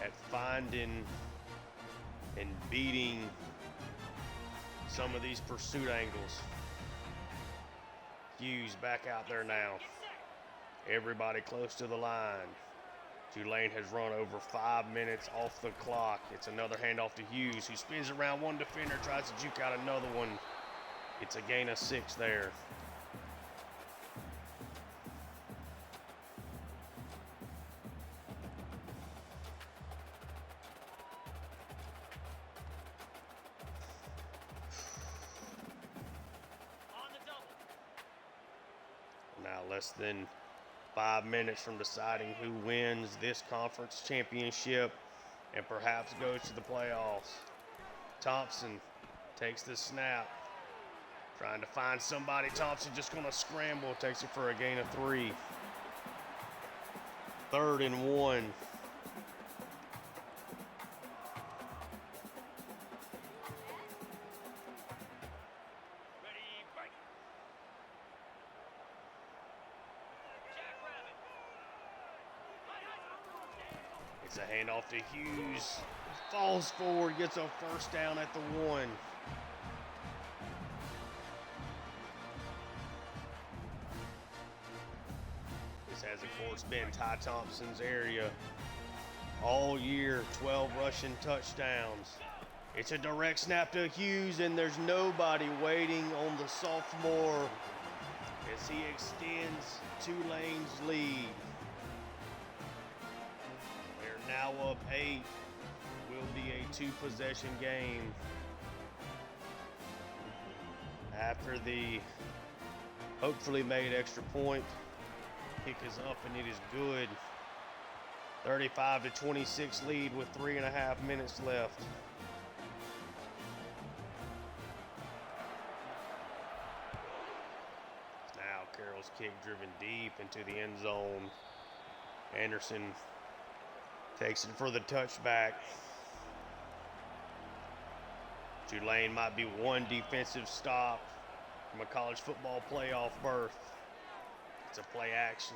[SPEAKER 1] at finding and beating some of these pursuit angles. Hughes back out there now. Everybody close to the line. Tulane has run over 5 minutes off the clock. It's another handoff to Hughes, who spins around one defender, tries to juke out another one. It's a gain of 6 there. Now less than 5 minutes from deciding who wins this conference championship and perhaps goes to the playoffs. Thompson takes the snap, trying to find somebody. Thompson just going to scramble, takes it for a gain of 3. 3rd and 1. It's a handoff to Hughes. Falls forward, gets a first down at the 1. This has, of course, been Ty Thompson's area all year. 12 rushing touchdowns. It's a direct snap to Hughes, and there's nobody waiting on the sophomore as he extends Tulane's lead. Now up 8, will be a 2-possession game. After the hopefully made extra point, kick is up and it is good. 35-26 lead with 3.5 minutes left. Now Carroll's kick driven deep into the end zone. Anderson takes it for the touchback. Tulane might be one defensive stop from a college football playoff berth. It's a play action.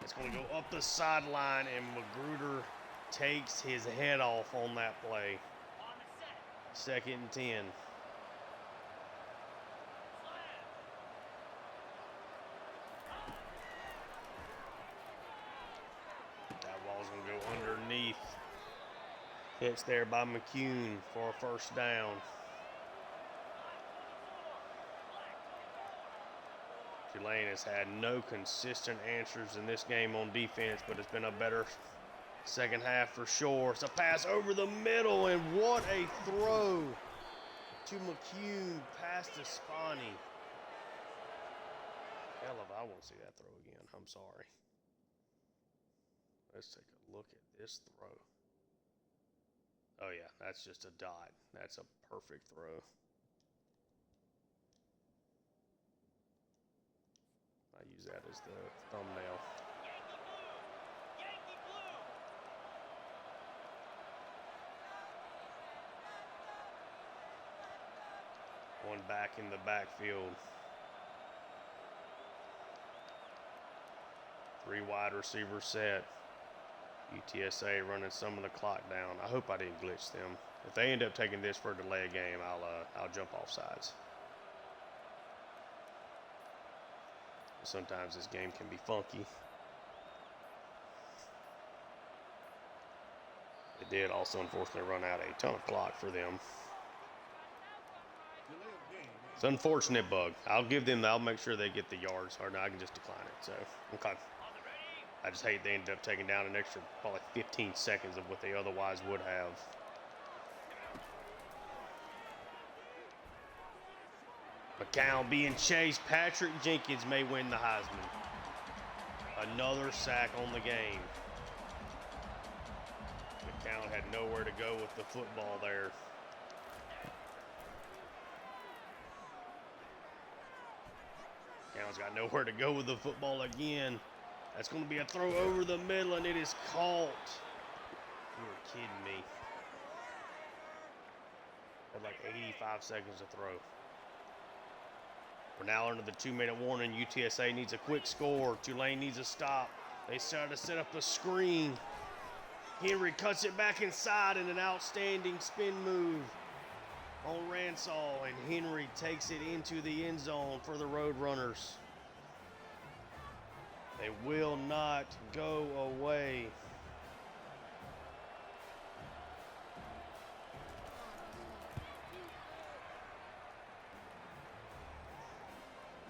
[SPEAKER 1] It's going to go up the sideline, and Magruder takes his head off on that play. 2nd and 10. Ball's going to go underneath. Catch there by McCune for a first down. Tulane has had no consistent answers in this game on defense, but it's been a better second half for sure. It's a pass over the middle, and what a throw to McCune past to Spani. Hell, if I want to see that throw again, I'm sorry. Let's take a look at this throw. Oh yeah, that's just a dot. That's a perfect throw. I use that as the thumbnail.
[SPEAKER 2] Yankee blue.
[SPEAKER 1] One back in the backfield. 3 wide receiver set. UTSA running some of the clock down. I hope I didn't glitch them. If they end up taking this for a delay game, I'll jump off sides. Sometimes this game can be funky. It did also unfortunately run out a ton of clock for them. It's an unfortunate bug. I'll make sure they get the yards, or no, I can just decline it. So, okay. I just hate they ended up taking down an extra probably 15 seconds of what they otherwise would have. McCown being chased. Patrick Jenkins may win the Heisman. Another sack on the game. McCown had nowhere to go with the football there. McCown's got nowhere to go with the football again. That's going to be a throw over the middle, and it is caught. You were kidding me. Had like 85 seconds to throw. We're now under the 2-minute warning. UTSA needs a quick score. Tulane needs a stop. They start to set up a screen. Henry cuts it back inside in an outstanding spin move on Ransall, and Henry takes it into the end zone for the Roadrunners. They will not go away.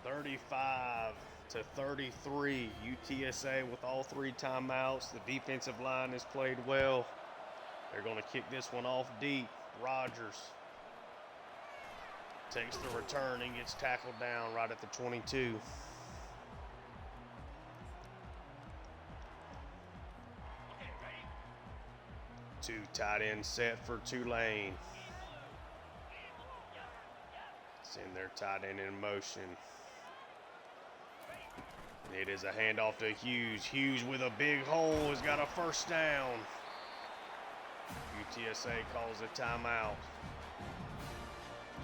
[SPEAKER 1] (35-33). UTSA with all 3 timeouts. The defensive line has played well. They're going to kick this one off deep. Rogers takes the return and gets tackled down right at the 22.
[SPEAKER 2] Okay, ready?
[SPEAKER 1] 2 tight end set for Tulane. Send their tight end in motion. It is a handoff to Hughes. Hughes with a big hole has got a first down. UTSA calls a timeout.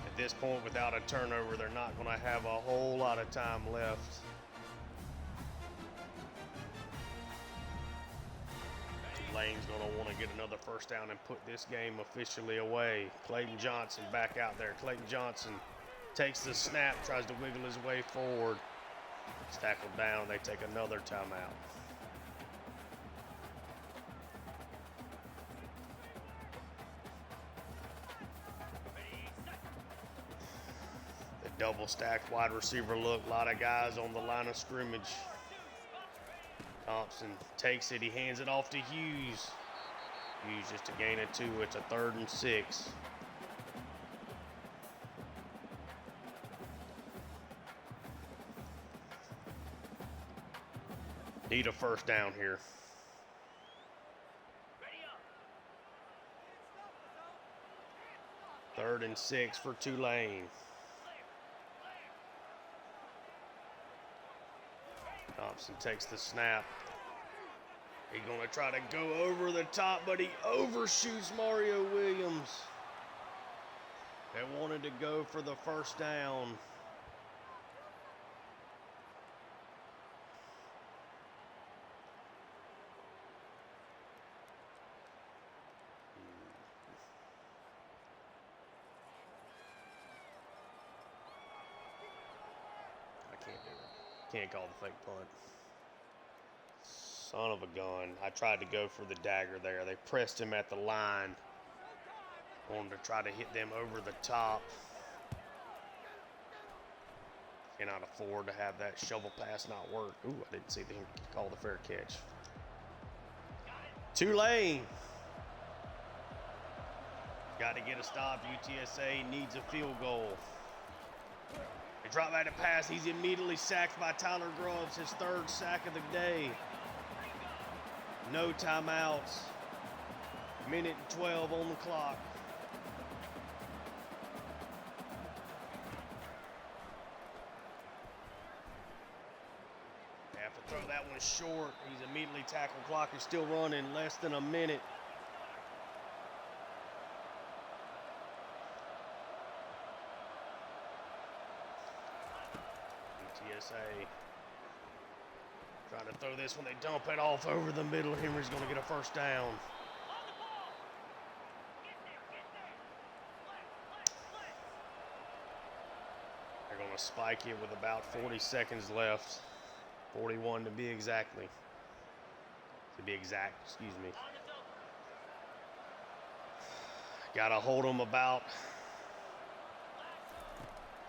[SPEAKER 1] At this point, without a turnover, they're not going to have a whole lot of time left. Tulane's going to want to get another first down and put this game officially away. Clayton Johnson back out there. Clayton Johnson takes the snap, tries to wiggle his way forward. It's tackled down. They take another timeout. The double stacked wide receiver look. A lot of guys on the line of scrimmage. Thompson takes it. He hands it off to Hughes. Hughes just a gain of 2. It's a 3rd and 6. Need a first down here.
[SPEAKER 2] Ready up.
[SPEAKER 1] 3rd and 6 for Tulane. Thompson takes the snap. He's going to try to go over the top, but he overshoots Mario Williams. They wanted to go for the first down. Can't call the fake punt. Son of a gun. I tried to go for the dagger there. They pressed him at the line. Wanted to try to hit them over the top. Cannot afford to have that shovel pass not work. Ooh, I didn't see him call the fair catch. Tulane. Got to get a stop. UTSA needs a field goal. They drop back to pass. He's immediately sacked by Tyler Grubbs, his third sack of the day. No timeouts. Minute and 12 on the clock. They have to throw that one short. He's immediately tackled. Clock is still running. Less than a minute. UTSA trying to throw this one. They dump it off over the middle. Henry's going to get a first down. They're going to spike it with about 40 seconds left. 41 to be exactly. Excuse me. Got to hold them about,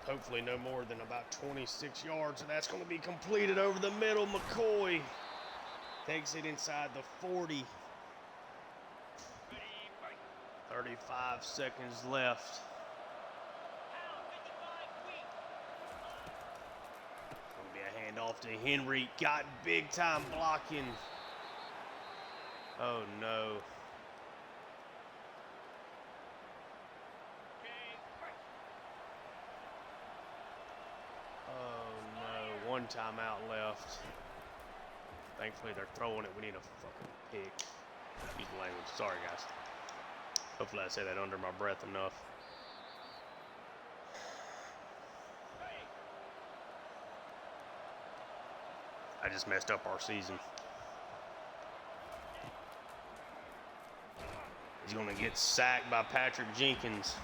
[SPEAKER 1] hopefully no more than about 26 yards. And that's going to be completed over the middle. McCoy takes it inside the 40. 35 seconds left. Going to be a handoff to Henry. Got big time blocking. Oh no. One timeout left. Thankfully, they're throwing it. We need a fucking pick. Excuse the language. Sorry, guys. Hopefully, I say that under my breath enough. I just messed up our season. He's going to get sacked by Patrick Jenkins.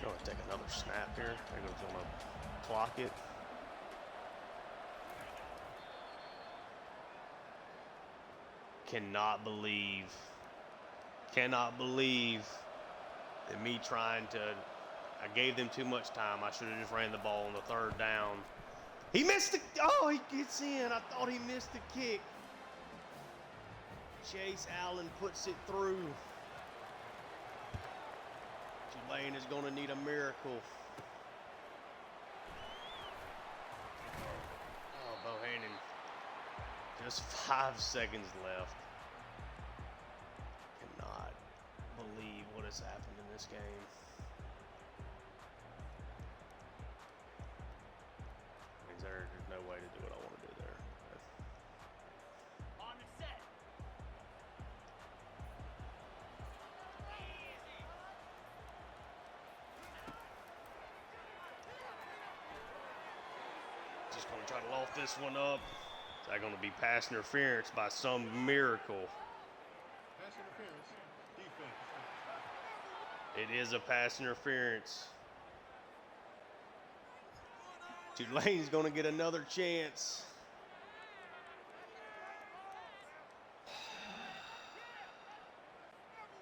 [SPEAKER 1] Going to take another snap here. They're going to clock it. Cannot believe that me trying to, I gave them too much time. I should have just ran the ball on the third down. He missed the, oh, he gets in. I thought he missed the kick. Chase Allen puts it through. Tulane is going to need a miracle. Oh, Bohannon. Just 5 seconds left. Cannot believe what has happened in this game. Means there's no way to do what I want to do there.
[SPEAKER 2] On the set.
[SPEAKER 1] Just going to try to loft this one up. Is that going to be pass interference by some miracle?
[SPEAKER 3] Pass interference. Defense.
[SPEAKER 1] It is a pass interference. Tulane's going to get another chance.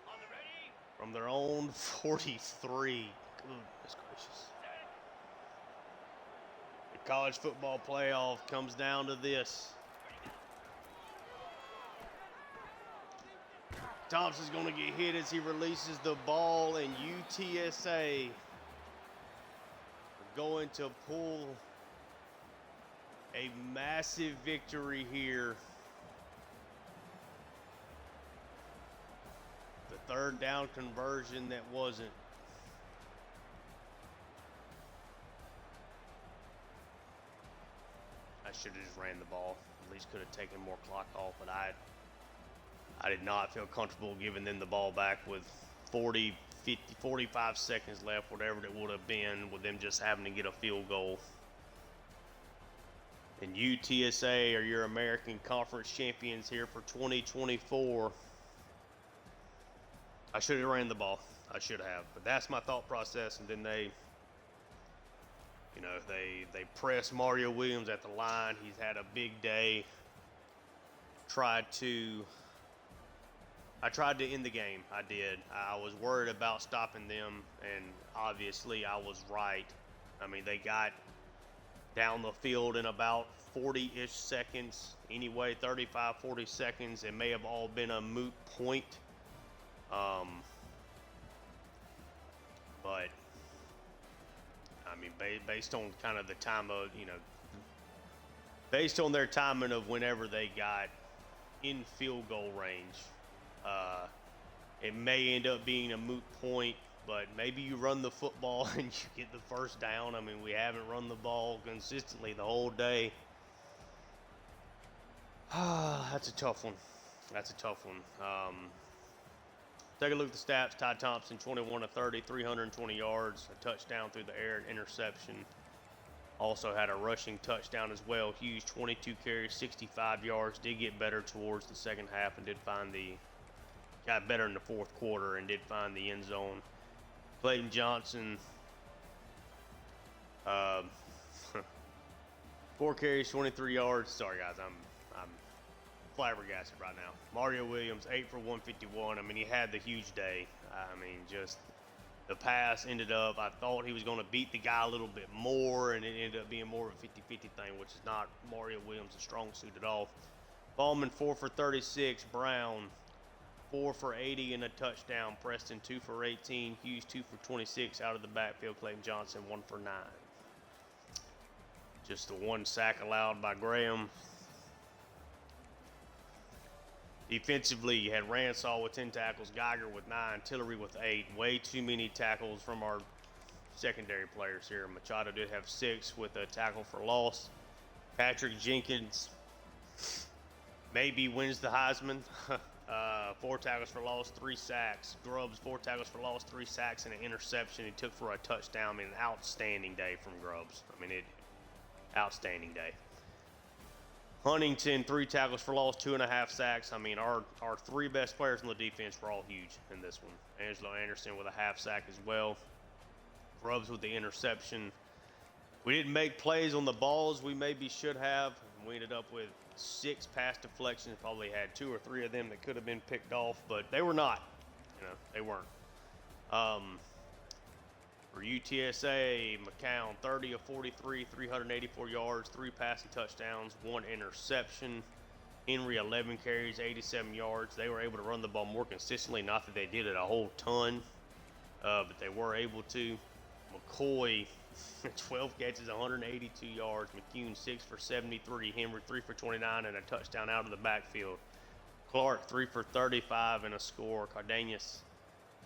[SPEAKER 2] On the ready.
[SPEAKER 1] From their own 43. Goodness gracious. The college football playoff comes down to this. Thompson's going to get hit as he releases the ball, and UTSA are going to pull a massive victory here. The third down conversion that wasn't. I should have just ran the ball. At least could have taken more clock off, but I did not feel comfortable giving them the ball back with 40, 50, 45 seconds left, whatever it would have been, with them just having to get a field goal. And UTSA are your American Conference champions here for 2024. I should have ran the ball. I should have. But that's my thought process. And then they You know, they press Mario Williams at the line. He's had a big day. I tried to end the game. I did. I was worried about stopping them, and obviously I was right. I mean, they got down the field in about 40-ish seconds. Anyway, 35, 40 seconds. It may have all been a moot point. But, I mean, based on kind of the time of, based on their timing of whenever they got in field goal range, it may end up being a moot point, but maybe you run the football and you get the first down. I mean, we haven't run the ball consistently the whole day. That's a tough one. Take a look at the stats. Ty Thompson, 21 of 30, 320 yards, a touchdown through the air, an interception. Also had a rushing touchdown as well. Huge 22 carries, 65 yards. Did get better towards the second half and got better in the fourth quarter and did find the end zone. Clayton Johnson, 4 carries, 23 yards. Sorry guys, I'm flabbergasted right now. Mario Williams, 8 for 151. I mean, he had the huge day. I mean, just the pass ended up, I thought he was going to beat the guy a little bit more, and it ended up being more of a 50-50 thing, which is not Mario Williams' strong suit at all. Ballman, 4 for 36. Brown, 4 for 80 and a touchdown. Preston, 2 for 18. Hughes, 2 for 26 out of the backfield. Clayton Johnson, 1 for 9. Just the 1 sack allowed by Graham. Defensively, you had Ransall with 10 tackles, Geiger with 9, Tillery with 8. Way too many tackles from our secondary players here. Machado did have 6 with a tackle for loss. Patrick Jenkins maybe wins the Heisman. 4 tackles for loss, 3 sacks. Grubbs, 4 tackles for loss, 3 sacks, and an interception he took for a touchdown. I mean, an outstanding day from Grubbs. Outstanding day. Huntington, 3 tackles for loss, 2.5 sacks. I mean, our 3 best players on the defense were all huge in this one. Angelo Anderson with a half sack as well. Grubbs with the interception. We didn't make plays on the balls we maybe should have. We ended up with 6 pass deflections. Probably had 2 or 3 of them that could have been picked off, but they were not. They weren't. For UTSA, McCown, 30 of 43, 384 yards, 3 passing touchdowns, 1 interception. Henry, 11 carries, 87 yards. They were able to run the ball more consistently. Not that they did it a whole ton, but they were able to. McCoy, 12 catches, 182 yards. McCune, 6 for 73. Henry, 3 for 29 and a touchdown out of the backfield. Clark, 3 for 35 and a score. Cardenas,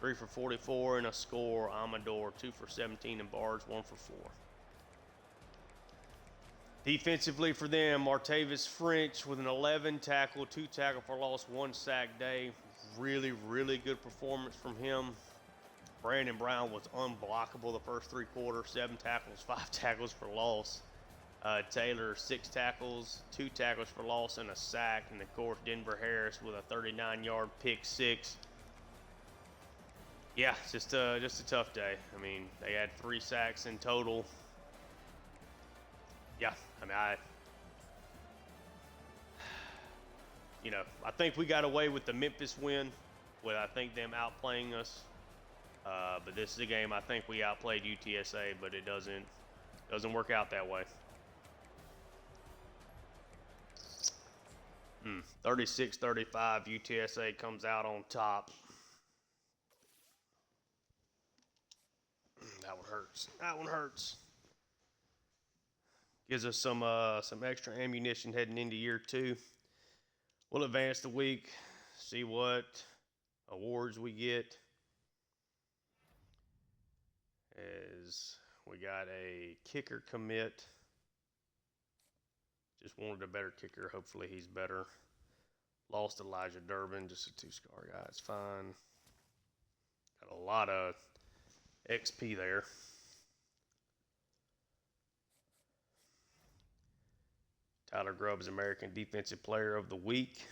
[SPEAKER 1] 3 for 44 and a score. Amador, 2 for 17 and Barnes, 1 for 4. Defensively for them, Martavis French with an 11 tackle, 2 tackle for loss, 1 sack day. Really, really good performance from him. Brandon Brown was unblockable the first 3 quarters, 7 tackles, 5 tackles for loss. Taylor, 6 tackles, 2 tackles for loss and a sack. And of course, Denver Harris with a 39-yard pick 6. Yeah, just a tough day. I mean, they had 3 sacks in total. Yeah, I mean, I think we got away with the Memphis win, with I think them outplaying us. But this is a game I think we outplayed UTSA, but it doesn't work out that way. 36-35, UTSA comes out on top. That one hurts. Gives us some extra ammunition heading into year 2. We'll advance the week, see what awards we get. As we got a kicker commit. Just wanted a better kicker. Hopefully he's better. Lost Elijah Durbin, just a 2-scar guy. It's fine. Got a lot of XP there. Tyler Grubbs, American Defensive Player of the Week.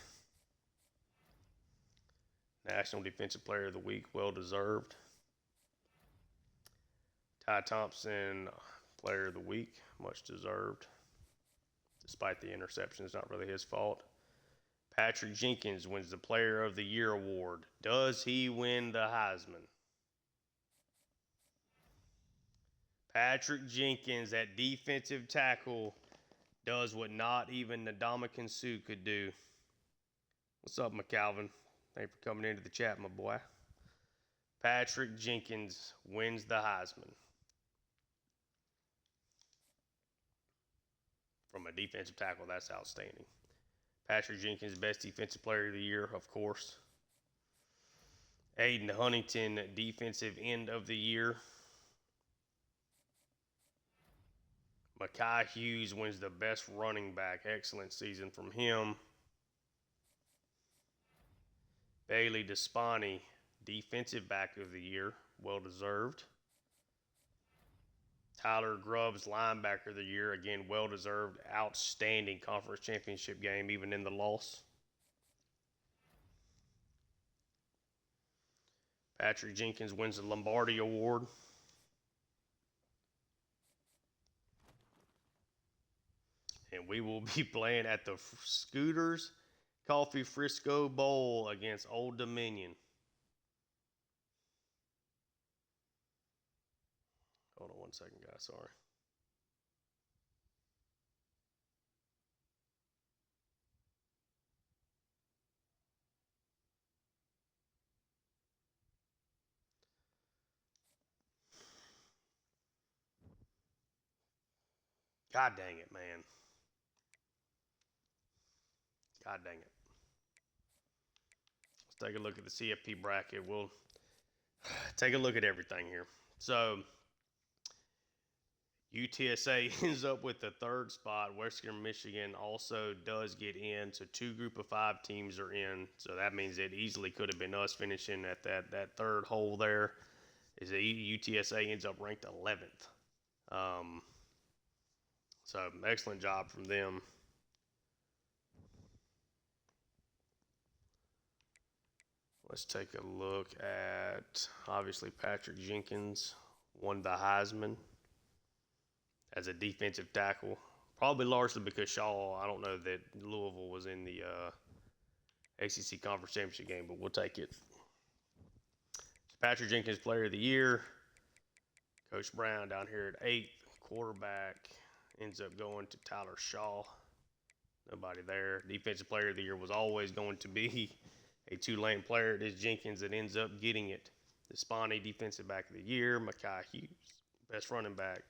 [SPEAKER 1] National Defensive Player of the Week, well deserved. Ty Thompson, Player of the week, much deserved. Despite the interception, it's not really his fault. Patrick Jenkins wins the Player of the Year award. Does he win the Heisman? Patrick Jenkins, that defensive tackle, does what not even Ndamukong Suh could do. What's up, McCalvin? Thanks for coming into the chat, my boy. Patrick Jenkins wins the Heisman. From a defensive tackle, that's outstanding. Patrick Jenkins, best defensive player of the year, of course. Aiden Huntington, defensive end of the year. Mekhi Hughes wins the best running back. Excellent season from him. Bailey Despani, defensive back of the year. Well deserved. Tyler Grubbs, linebacker of the year. Again, well deserved. Outstanding conference championship game, even in the loss. Patrick Jenkins wins the Lombardi Award. And we will be playing at the Scooters Coffee Frisco Bowl against Old Dominion. Hold on one second, guys. Sorry. God dang it, man. God dang it. Let's take a look at the CFP bracket. We'll take a look at everything here. So, UTSA ends up with the third spot. Western Michigan also does get in. So, 2 group of 5 teams are in. So, that means it easily could have been us finishing at that third hole there. Is that UTSA ends up ranked 11th. So, excellent job from them. Let's take a look at, obviously, Patrick Jenkins won the Heisman as a defensive tackle. Probably largely because Shaw, I don't know that Louisville was in the ACC Conference Championship game, but we'll take it. Patrick Jenkins, Player of the Year. Coach Brown down here at 8th. Quarterback ends up going to Tyler Shaw. Nobody there. Defensive Player of the Year was always going to be a Tulane player. It is Jenkins that ends up getting it. Despani, Defensive Back of the Year. Mekhi Hughes, best running back.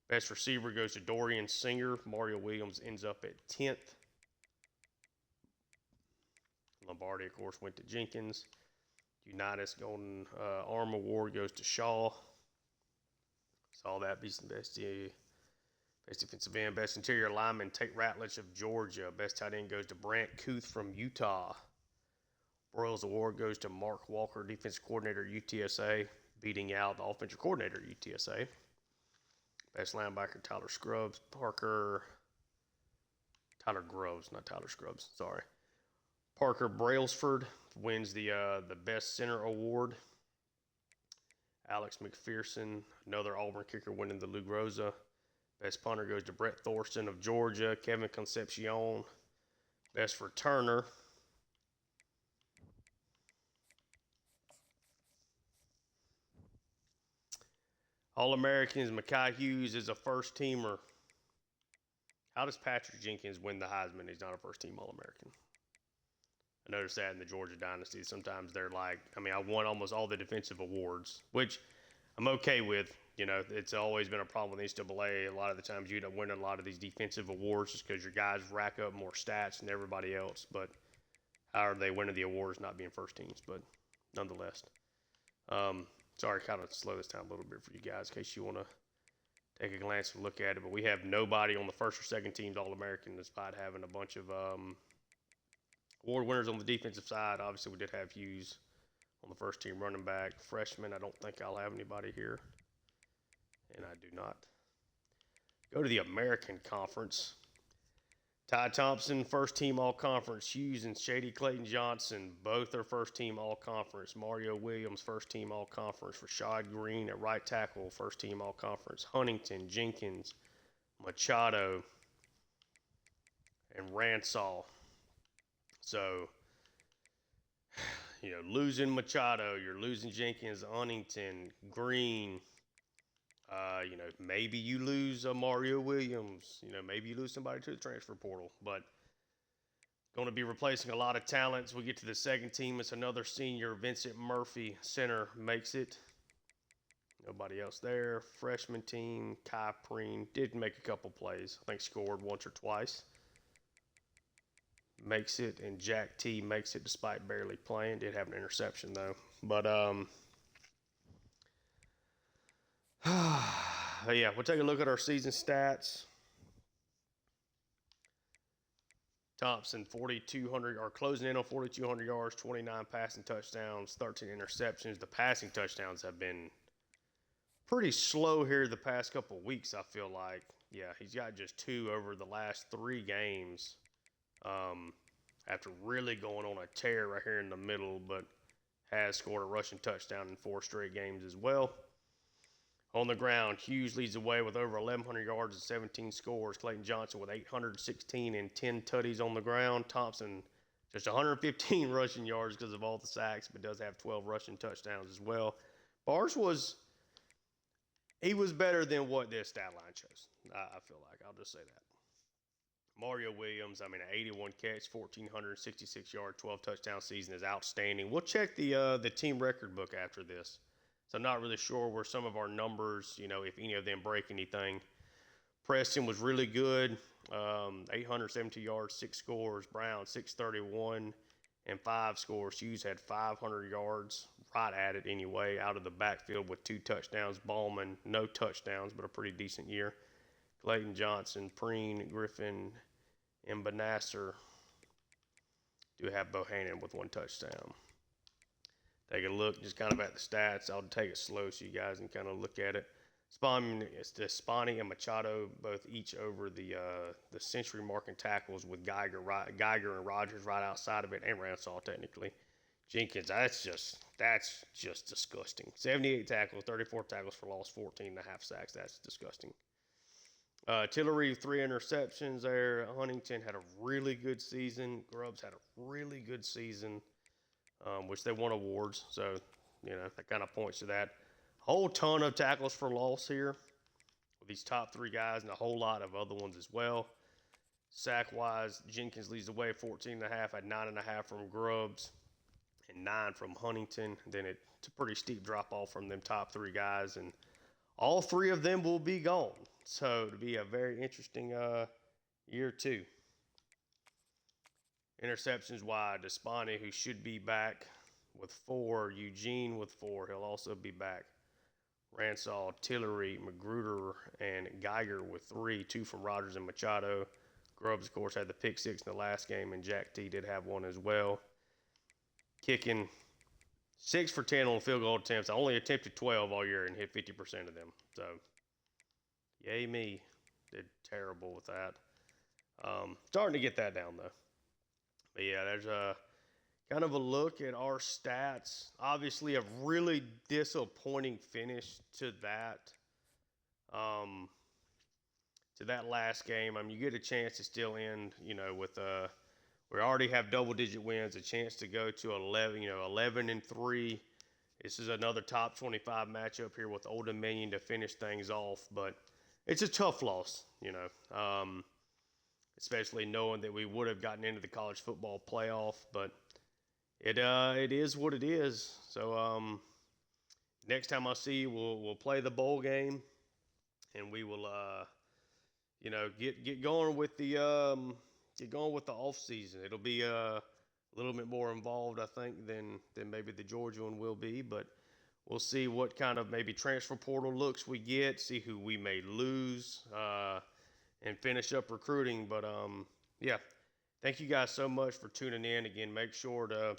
[SPEAKER 1] Best receiver goes to Dorian Singer. Mario Williams ends up at 10th. Lombardi, of course, went to Jenkins. Unitas Golden Arm Award goes to Shaw. Saw that. Best defensive end. Best interior lineman, Tate Ratledge of Georgia. Best tight end goes to Brant Kuth from Utah. Broyles Award goes to Mark Walker, defensive coordinator UTSA, beating out the offensive coordinator UTSA. Best linebacker, Tyler Groves, not Tyler Scrubs, sorry. Parker Brailsford wins the Best Center Award. Alex McPherson, another Auburn kicker, winning the Lou Groza. Best punter goes to Brett Thorson of Georgia. Kevin Concepcion, best returner. All-Americans, Mekhi Hughes is a first-teamer. How does Patrick Jenkins win the Heisman? He's not a first-team All-American. I noticed that in the Georgia Dynasty. Sometimes they're like, I won almost all the defensive awards, which I'm okay with. You know, it's always been a problem with NCAA. A lot of the times you end up winning a lot of these defensive awards just because your guys rack up more stats than everybody else. But how are they winning the awards not being first teams? But nonetheless. Sorry, kind of slow this down a little bit for you guys in case you want to take a glance and look at it. But we have nobody on the first or second teams All-American despite having a bunch of award winners on the defensive side. Obviously, we did have Hughes on the first team running back. Freshman, I don't think I'll have anybody here. And I do not. Go to the American Conference. Ty Thompson, first team all conference. Hughes and Shady Clayton Johnson, both are first team all conference. Mario Williams, first team all conference. Rashad Green at right tackle, first team all conference. Huntington, Jenkins, Machado, and Ransall. So, losing Machado, you're losing Jenkins, Huntington, Green. Maybe you lose Mario Williams. Maybe you lose somebody to the transfer portal. But going to be replacing a lot of talents. We get to the second team. It's another senior. Vincent Murphy, center, makes it. Nobody else there. Freshman team, Kai Preen, did make a couple plays. I think scored once or twice. Makes it, and Jack T makes it despite barely playing. Did have an interception though. But yeah, we'll take a look at our season stats. Thompson, 4,200, or closing in on 4,200 yards, 29 passing touchdowns, 13 interceptions. The passing touchdowns have been pretty slow here the past couple of weeks, I feel like. Yeah, he's got just 2 over the last 3 games. After really going on a tear right here in the middle, but has scored a rushing touchdown in 4 straight games as well. On the ground, Hughes leads the way with over 1,100 yards and 17 scores. Clayton Johnson with 816 and 10 tutties on the ground. Thompson just 115 rushing yards because of all the sacks, but does have 12 rushing touchdowns as well. Bars he was better than what this stat line shows. I feel like. I'll just say that. Mario Williams, an 81 catch, 1,466 yard, 12 touchdown season is outstanding. We'll check the team record book after this. So I'm not really sure where some of our numbers, if any of them break anything. Preston was really good, 872 yards, 6 scores. Brown, 631 and 5 scores. Hughes had 500 yards, right at it anyway, out of the backfield with 2 touchdowns. Ballman, no touchdowns, but a pretty decent year. Clayton Johnson, Preen, Griffin, and Benasser do have Bohannon with 1 touchdown. Take a look just kind of at the stats. I'll take it slow so you guys can kind of look at it. Spani and Machado both each over the century marking tackles with Geiger and Rogers right outside of it, and Ransall technically. Jenkins, that's just disgusting. 78 tackles, 34 tackles for loss, 14.5 sacks. That's disgusting. Tillery, 3 interceptions there. Huntington had a really good season. Grubbs had a really good season, which they won awards. So, that kind of points to that. Whole ton of tackles for loss here with these top 3 guys and a whole lot of other ones as well. Sack-wise, Jenkins leads the way, 14.5, had 9.5 from Grubbs and 9 from Huntington. Then it's a pretty steep drop-off from them top 3 guys, and all 3 of them will be gone. So it'll be a very interesting year 2. Interceptions wide, Despani, who should be back with 4. Eugene with 4. He'll also be back. Ransall, Tillery, Magruder, and Geiger with 3. 2 from Rogers and Machado. Grubbs, of course, had the pick 6 in the last game, and Jack T did have 1 as well. Kicking 6 for 10 on field goal attempts. I only attempted 12 all year and hit 50% of them. So, yay me. Did terrible with that. Starting to get that down, though. But, yeah, there's a kind of a look at our stats. Obviously, a really disappointing finish to that last game. You get a chance to still end, with we already have double-digit wins, a chance to go to 11-3. This is another top 25 matchup here with Old Dominion to finish things off, but it's a tough loss, especially knowing that we would have gotten into the college football playoff, but it is what it is. So next time I see you, we'll play the bowl game, and we will get going with the off season. It'll be a little bit more involved, I think, than maybe the Georgia one will be, but we'll see what kind of maybe transfer portal looks we get, see who we may lose, and finish up recruiting. But yeah, thank you guys so much for tuning in. Again, make sure to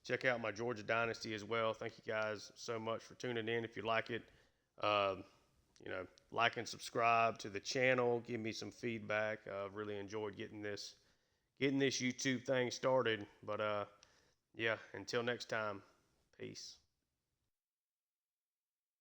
[SPEAKER 1] check out my Georgia Dynasty as well. Thank you guys so much for tuning in. If you like it, like and subscribe to the channel. Give me some feedback. I've really enjoyed getting this YouTube thing started. But yeah, until next time, peace.